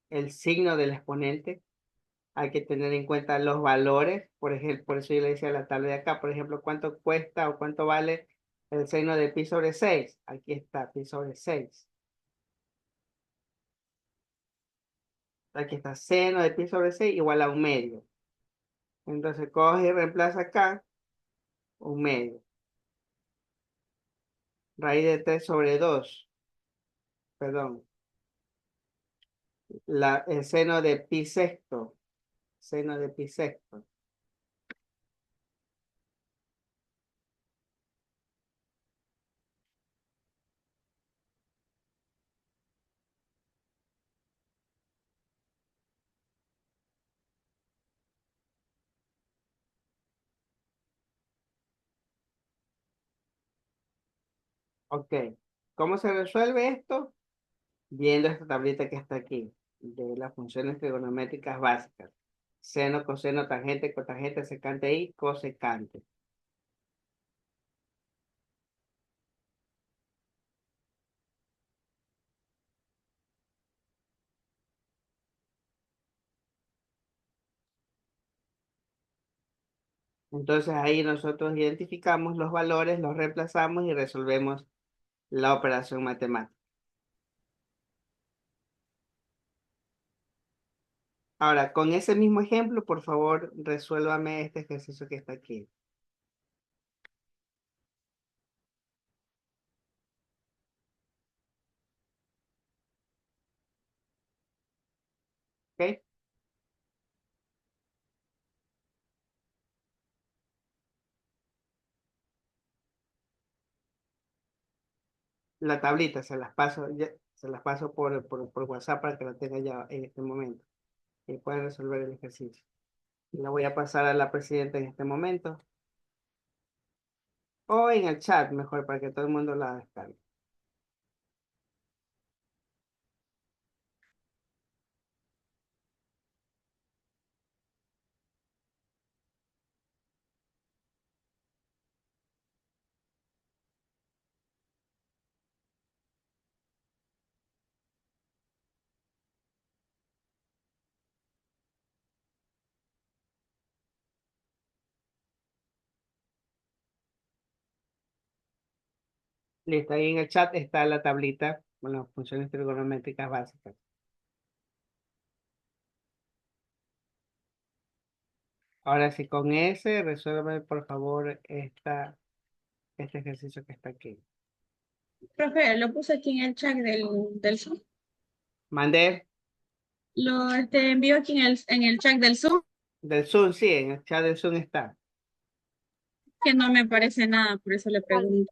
el signo del exponente, hay que tener en cuenta los valores, por ejemplo, por eso yo le decía la tabla de acá, por ejemplo, cuánto cuesta o cuánto vale el seno de pi sobre 6. Aquí está, pi sobre 6. Aquí está, seno de pi sobre 6 igual a un medio. Entonces, coge y reemplaza acá un medio. Raíz de 3 sobre 2. Perdón. El seno de pi sexto. Seno de pi sexto. Ok. ¿Cómo se resuelve esto? Viendo esta tablita que está aquí, de las funciones trigonométricas básicas. Seno, coseno, tangente, cotangente, secante y cosecante. Entonces ahí nosotros identificamos los valores, los reemplazamos y resolvemos la operación matemática. Ahora, con ese mismo ejemplo, por favor, resuélvame este ejercicio que está aquí. ¿Ok? La tablita se las paso, se las paso por WhatsApp para que la tenga ya en este momento y puedan resolver el ejercicio. La voy a pasar a la presidenta en este momento o en el chat mejor para que todo el mundo la descargue. Listo, ahí en el chat está la tablita con las funciones trigonométricas básicas. Ahora sí, con ese, resuelve por favor este ejercicio que está aquí. Profe, lo puse aquí en el chat del Zoom. Mandé Lo envío aquí en el chat del Zoom, del Zoom, sí, en el chat del Zoom está. que no me parece nada, por eso le pregunto.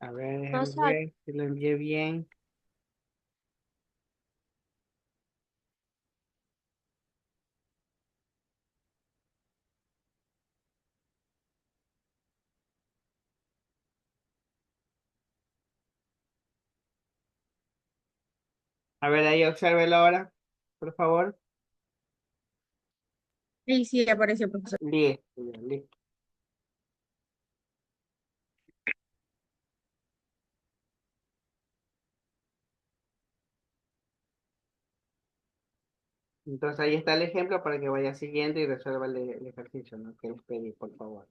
A ver, déjame Rosa, ver si lo envié bien. A ver, ahí obsérvelo ahora, por favor. Sí, sí, apareció, profesor. Listo, ya, listo. Entonces ahí está el ejemplo para que vaya siguiendo y resuelva el ejercicio, ¿no? Que les pedí, por favor.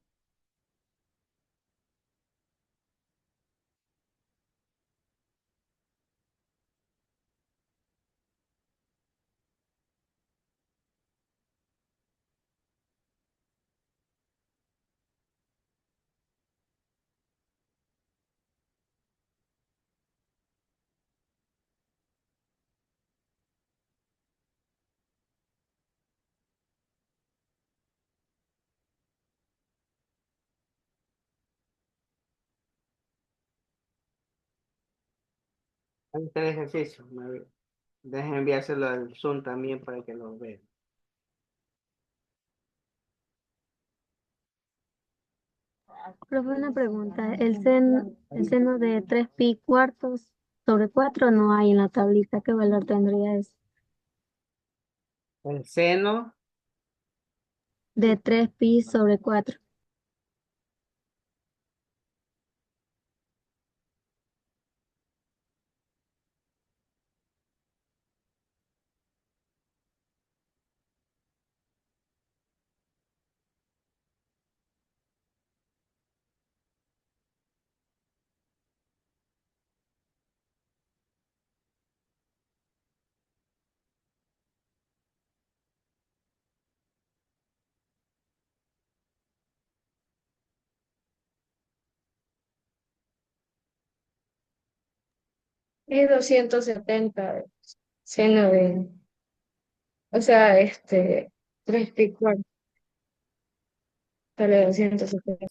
Ahí está el ejercicio. Dejen enviárselo al Zoom también para que lo vean. profe, una pregunta. El seno de 3 pi cuartos sobre 4 no hay en la tablita. ¿Qué valor tendría eso? El seno, De 3 pi sobre 4. Es 270 seno de, o sea, 3 pi cuartos, sale 270.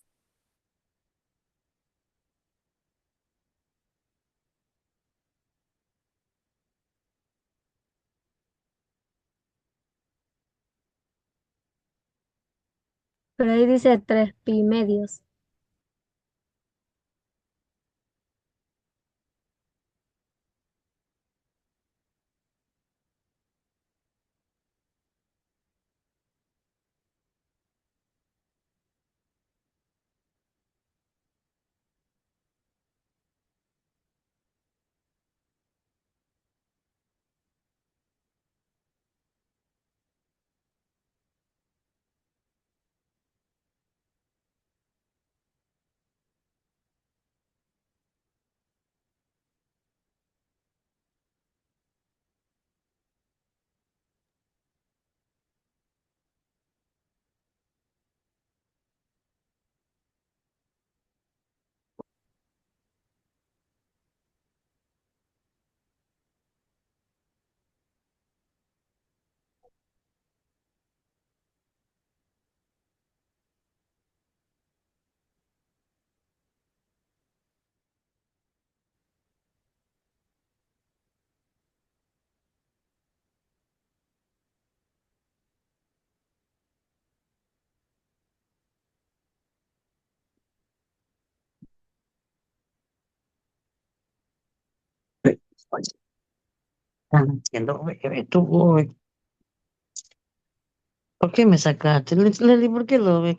Pero ahí dice 3 pi medios. Ah, no entiendo, bebé, tú, güey. ¿Por qué me sacaste? Leli, ¿por qué lo ves?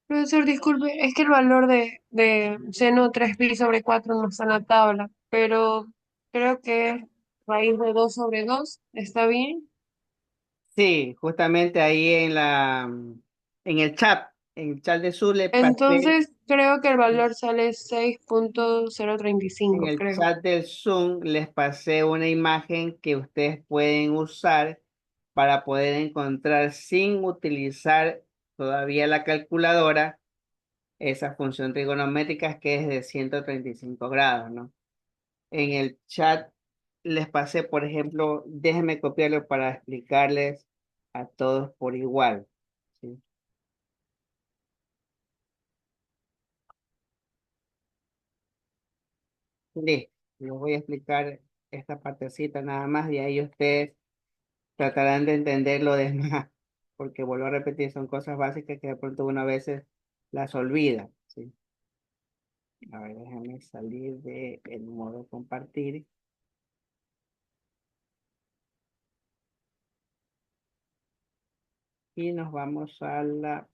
Profesor, disculpe, es que el valor de seno 3pi sobre 4 no está en la tabla, pero creo que raíz de 2 sobre 2 está bien. Sí, justamente ahí en el chat de Zoom le pasé, Entonces, creo que el valor sale en 6.035, el creo. chat del Zoom les pasé una imagen que ustedes pueden usar para poder encontrar sin utilizar todavía la calculadora esa función trigonométrica que es de 135 grados, ¿no? En el chat les pasé, por ejemplo, déjenme copiarlo para explicarles a todos por igual, ¿sí? Listo, les voy a explicar esta partecita nada más y ahí ustedes tratarán de entender lo demás, porque vuelvo a repetir, son cosas básicas que de pronto uno a veces las olvida, ¿sí? A ver, déjame salir del modo compartir y nos vamos a la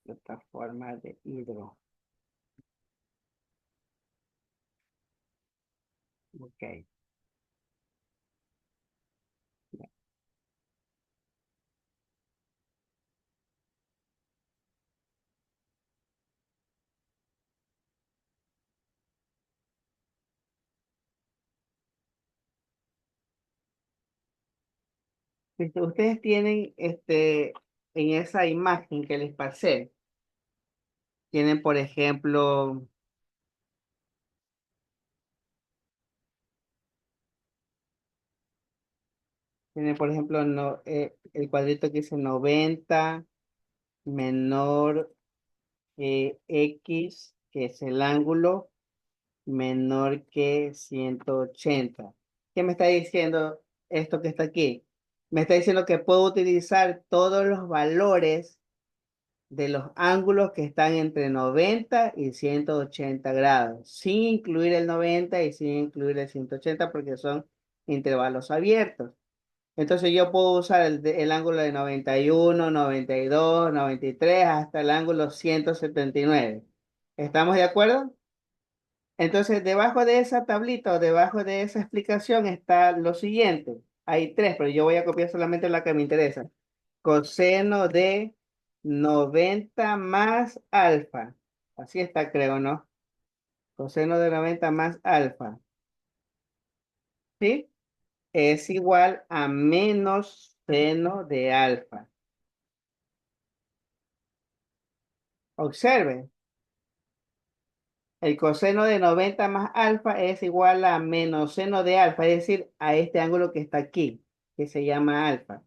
plataforma de Hidro. Ok. Ustedes tienen en esa imagen que les pasé, tienen por ejemplo, no, el cuadrito que dice 90 menor X, que es el ángulo, menor que 180. ¿Qué me está diciendo esto que está aquí? Me está diciendo que puedo utilizar todos los valores de los ángulos que están entre 90 y 180 grados, sin incluir el 90 y sin incluir el 180 porque son intervalos abiertos. Entonces yo puedo usar el ángulo de 91, 92, 93 hasta el ángulo 179. ¿Estamos de acuerdo? Entonces, debajo de esa tablita o debajo de esa explicación está lo siguiente. Hay tres, pero yo voy a copiar solamente la que me interesa. Coseno de 90 más alfa. Así está, creo, ¿no? Coseno de 90 más alfa. ¿Sí? Es igual a menos seno de alfa. Observe. El coseno de 90 más alfa es igual a menos seno de alfa, es decir, a este ángulo que está aquí, que se llama alfa.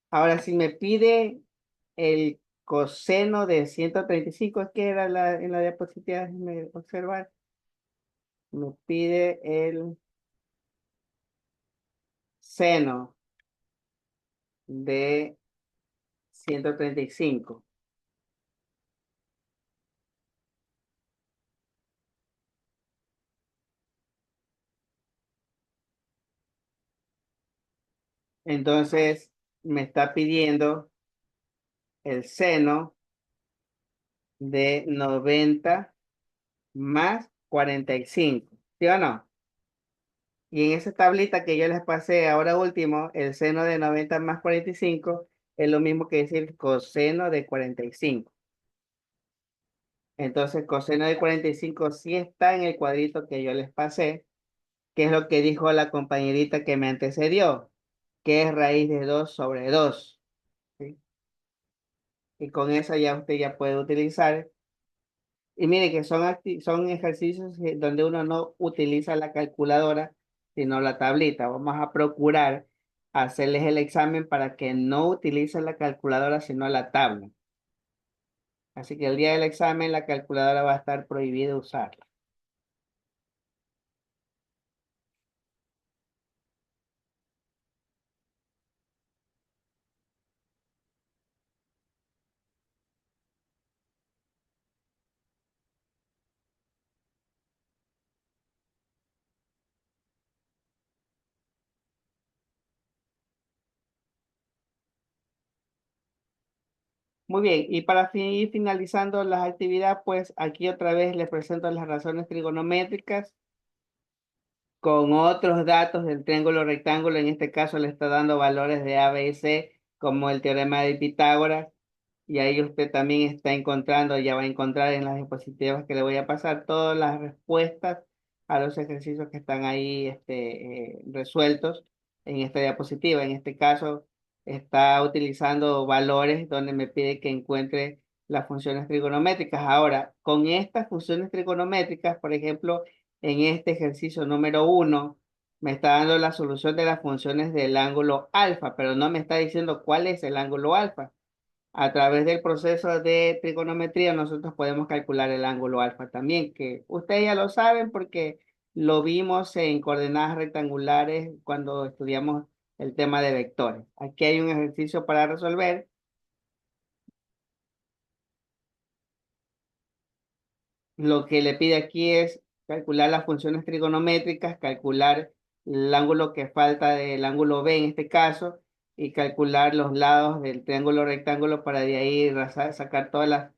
Ahora, si me pide el coseno de 135, es que era en la diapositiva, déjenme observar, me pide el seno de 135. Entonces, me está pidiendo el seno de 90 más 45. ¿Sí o no? Y en esa tablita que yo les pasé ahora último, el seno de 90 más 45 es lo mismo que decir coseno de 45. Entonces, coseno de 45 sí está en el cuadrito que yo les pasé, que es lo que dijo la compañerita que me antecedió, que es raíz de 2 sobre 2. ¿Sí? Y con eso ya usted ya puede utilizar. Y mire que son ejercicios donde uno no utiliza la calculadora, sino la tablita. Vamos a procurar hacerles el examen para que no utilicen la calculadora, sino la tabla. Así que el día del examen la calculadora va a estar prohibida usarla. Muy bien, y para ir finalizando las actividades, pues aquí otra vez les presento las razones trigonométricas con otros datos del triángulo rectángulo. En este caso le está dando valores de A, B y C, como el teorema de Pitágoras. Y ahí usted también está encontrando, ya va a encontrar en las diapositivas que le voy a pasar todas las respuestas a los ejercicios que están ahí resueltos en esta diapositiva. En este caso está utilizando valores donde me pide que encuentre las funciones trigonométricas. Ahora, con estas funciones trigonométricas, por ejemplo, en este ejercicio número 1, me está dando la solución de las funciones del ángulo alfa, pero no me está diciendo cuál es el ángulo alfa. A través del proceso de trigonometría nosotros podemos calcular el ángulo alfa también, que ustedes ya lo saben porque lo vimos en coordenadas rectangulares cuando estudiamos el tema de vectores. Aquí hay un ejercicio para resolver. Lo que le pide aquí es calcular las funciones trigonométricas, calcular el ángulo que falta del ángulo B en este caso, y calcular los lados del triángulo rectángulo para de ahí sacar todas las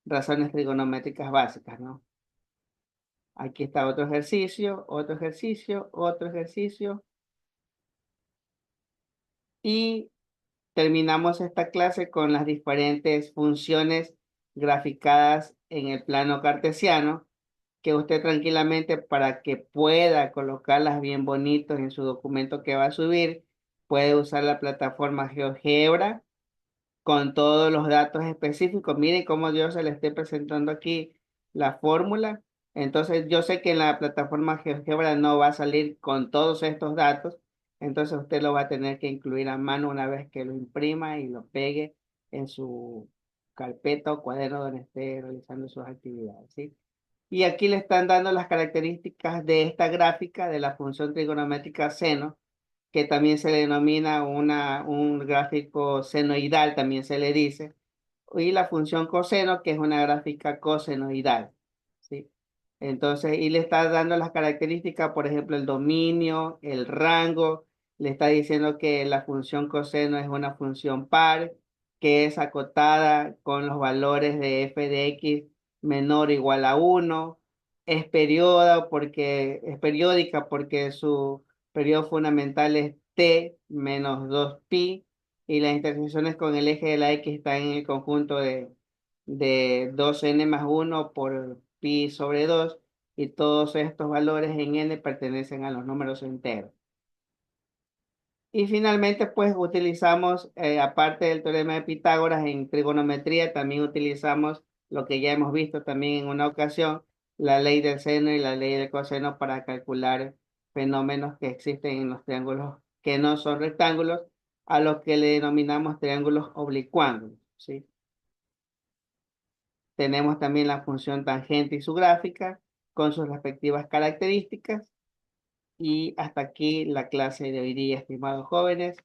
razones trigonométricas básicas, ¿no? Aquí está otro ejercicio, otro ejercicio, otro ejercicio. Y terminamos esta clase con las diferentes funciones graficadas en el plano cartesiano, que usted tranquilamente, para que pueda colocarlas bien bonitos en su documento que va a subir, puede usar la plataforma GeoGebra con todos los datos específicos. Miren cómo yo se le estoy presentando aquí la fórmula. Entonces, yo sé que en la plataforma GeoGebra no va a salir con todos estos datos, entonces usted lo va a tener que incluir a mano una vez que lo imprima y lo pegue en su carpeta o cuaderno donde esté realizando sus actividades, ¿sí? Y aquí le están dando las características de esta gráfica de la función trigonométrica seno, que también se le denomina un gráfico senoidal, también se le dice, y la función coseno, que es una gráfica cosenoidal, ¿sí? Entonces, y le está dando las características, por ejemplo, el dominio, el rango, le está diciendo que la función coseno es una función par, que es acotada con los valores de f de x menor o igual a 1, es periódica porque su periodo fundamental es t menos 2pi, y las intersecciones con el eje de la x están en el conjunto de 2n más 1 por pi sobre 2, y todos estos valores en n pertenecen a los números enteros. Y finalmente, pues utilizamos, aparte del teorema de Pitágoras en trigonometría, también utilizamos lo que ya hemos visto también en una ocasión, la ley del seno y la ley del coseno para calcular fenómenos que existen en los triángulos que no son rectángulos, a los que le denominamos triángulos oblicuángulos, ¿sí? Tenemos también la función tangente y su gráfica con sus respectivas características. Y hasta aquí la clase de hoy día, estimados jóvenes.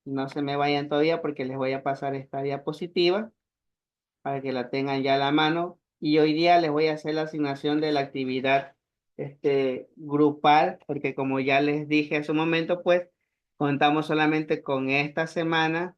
No se me vayan todavía porque les voy a pasar esta diapositiva para que la tengan ya a la mano. Y hoy día les voy a hacer la asignación de la actividad grupal, porque como ya les dije hace un momento, pues contamos solamente con esta semana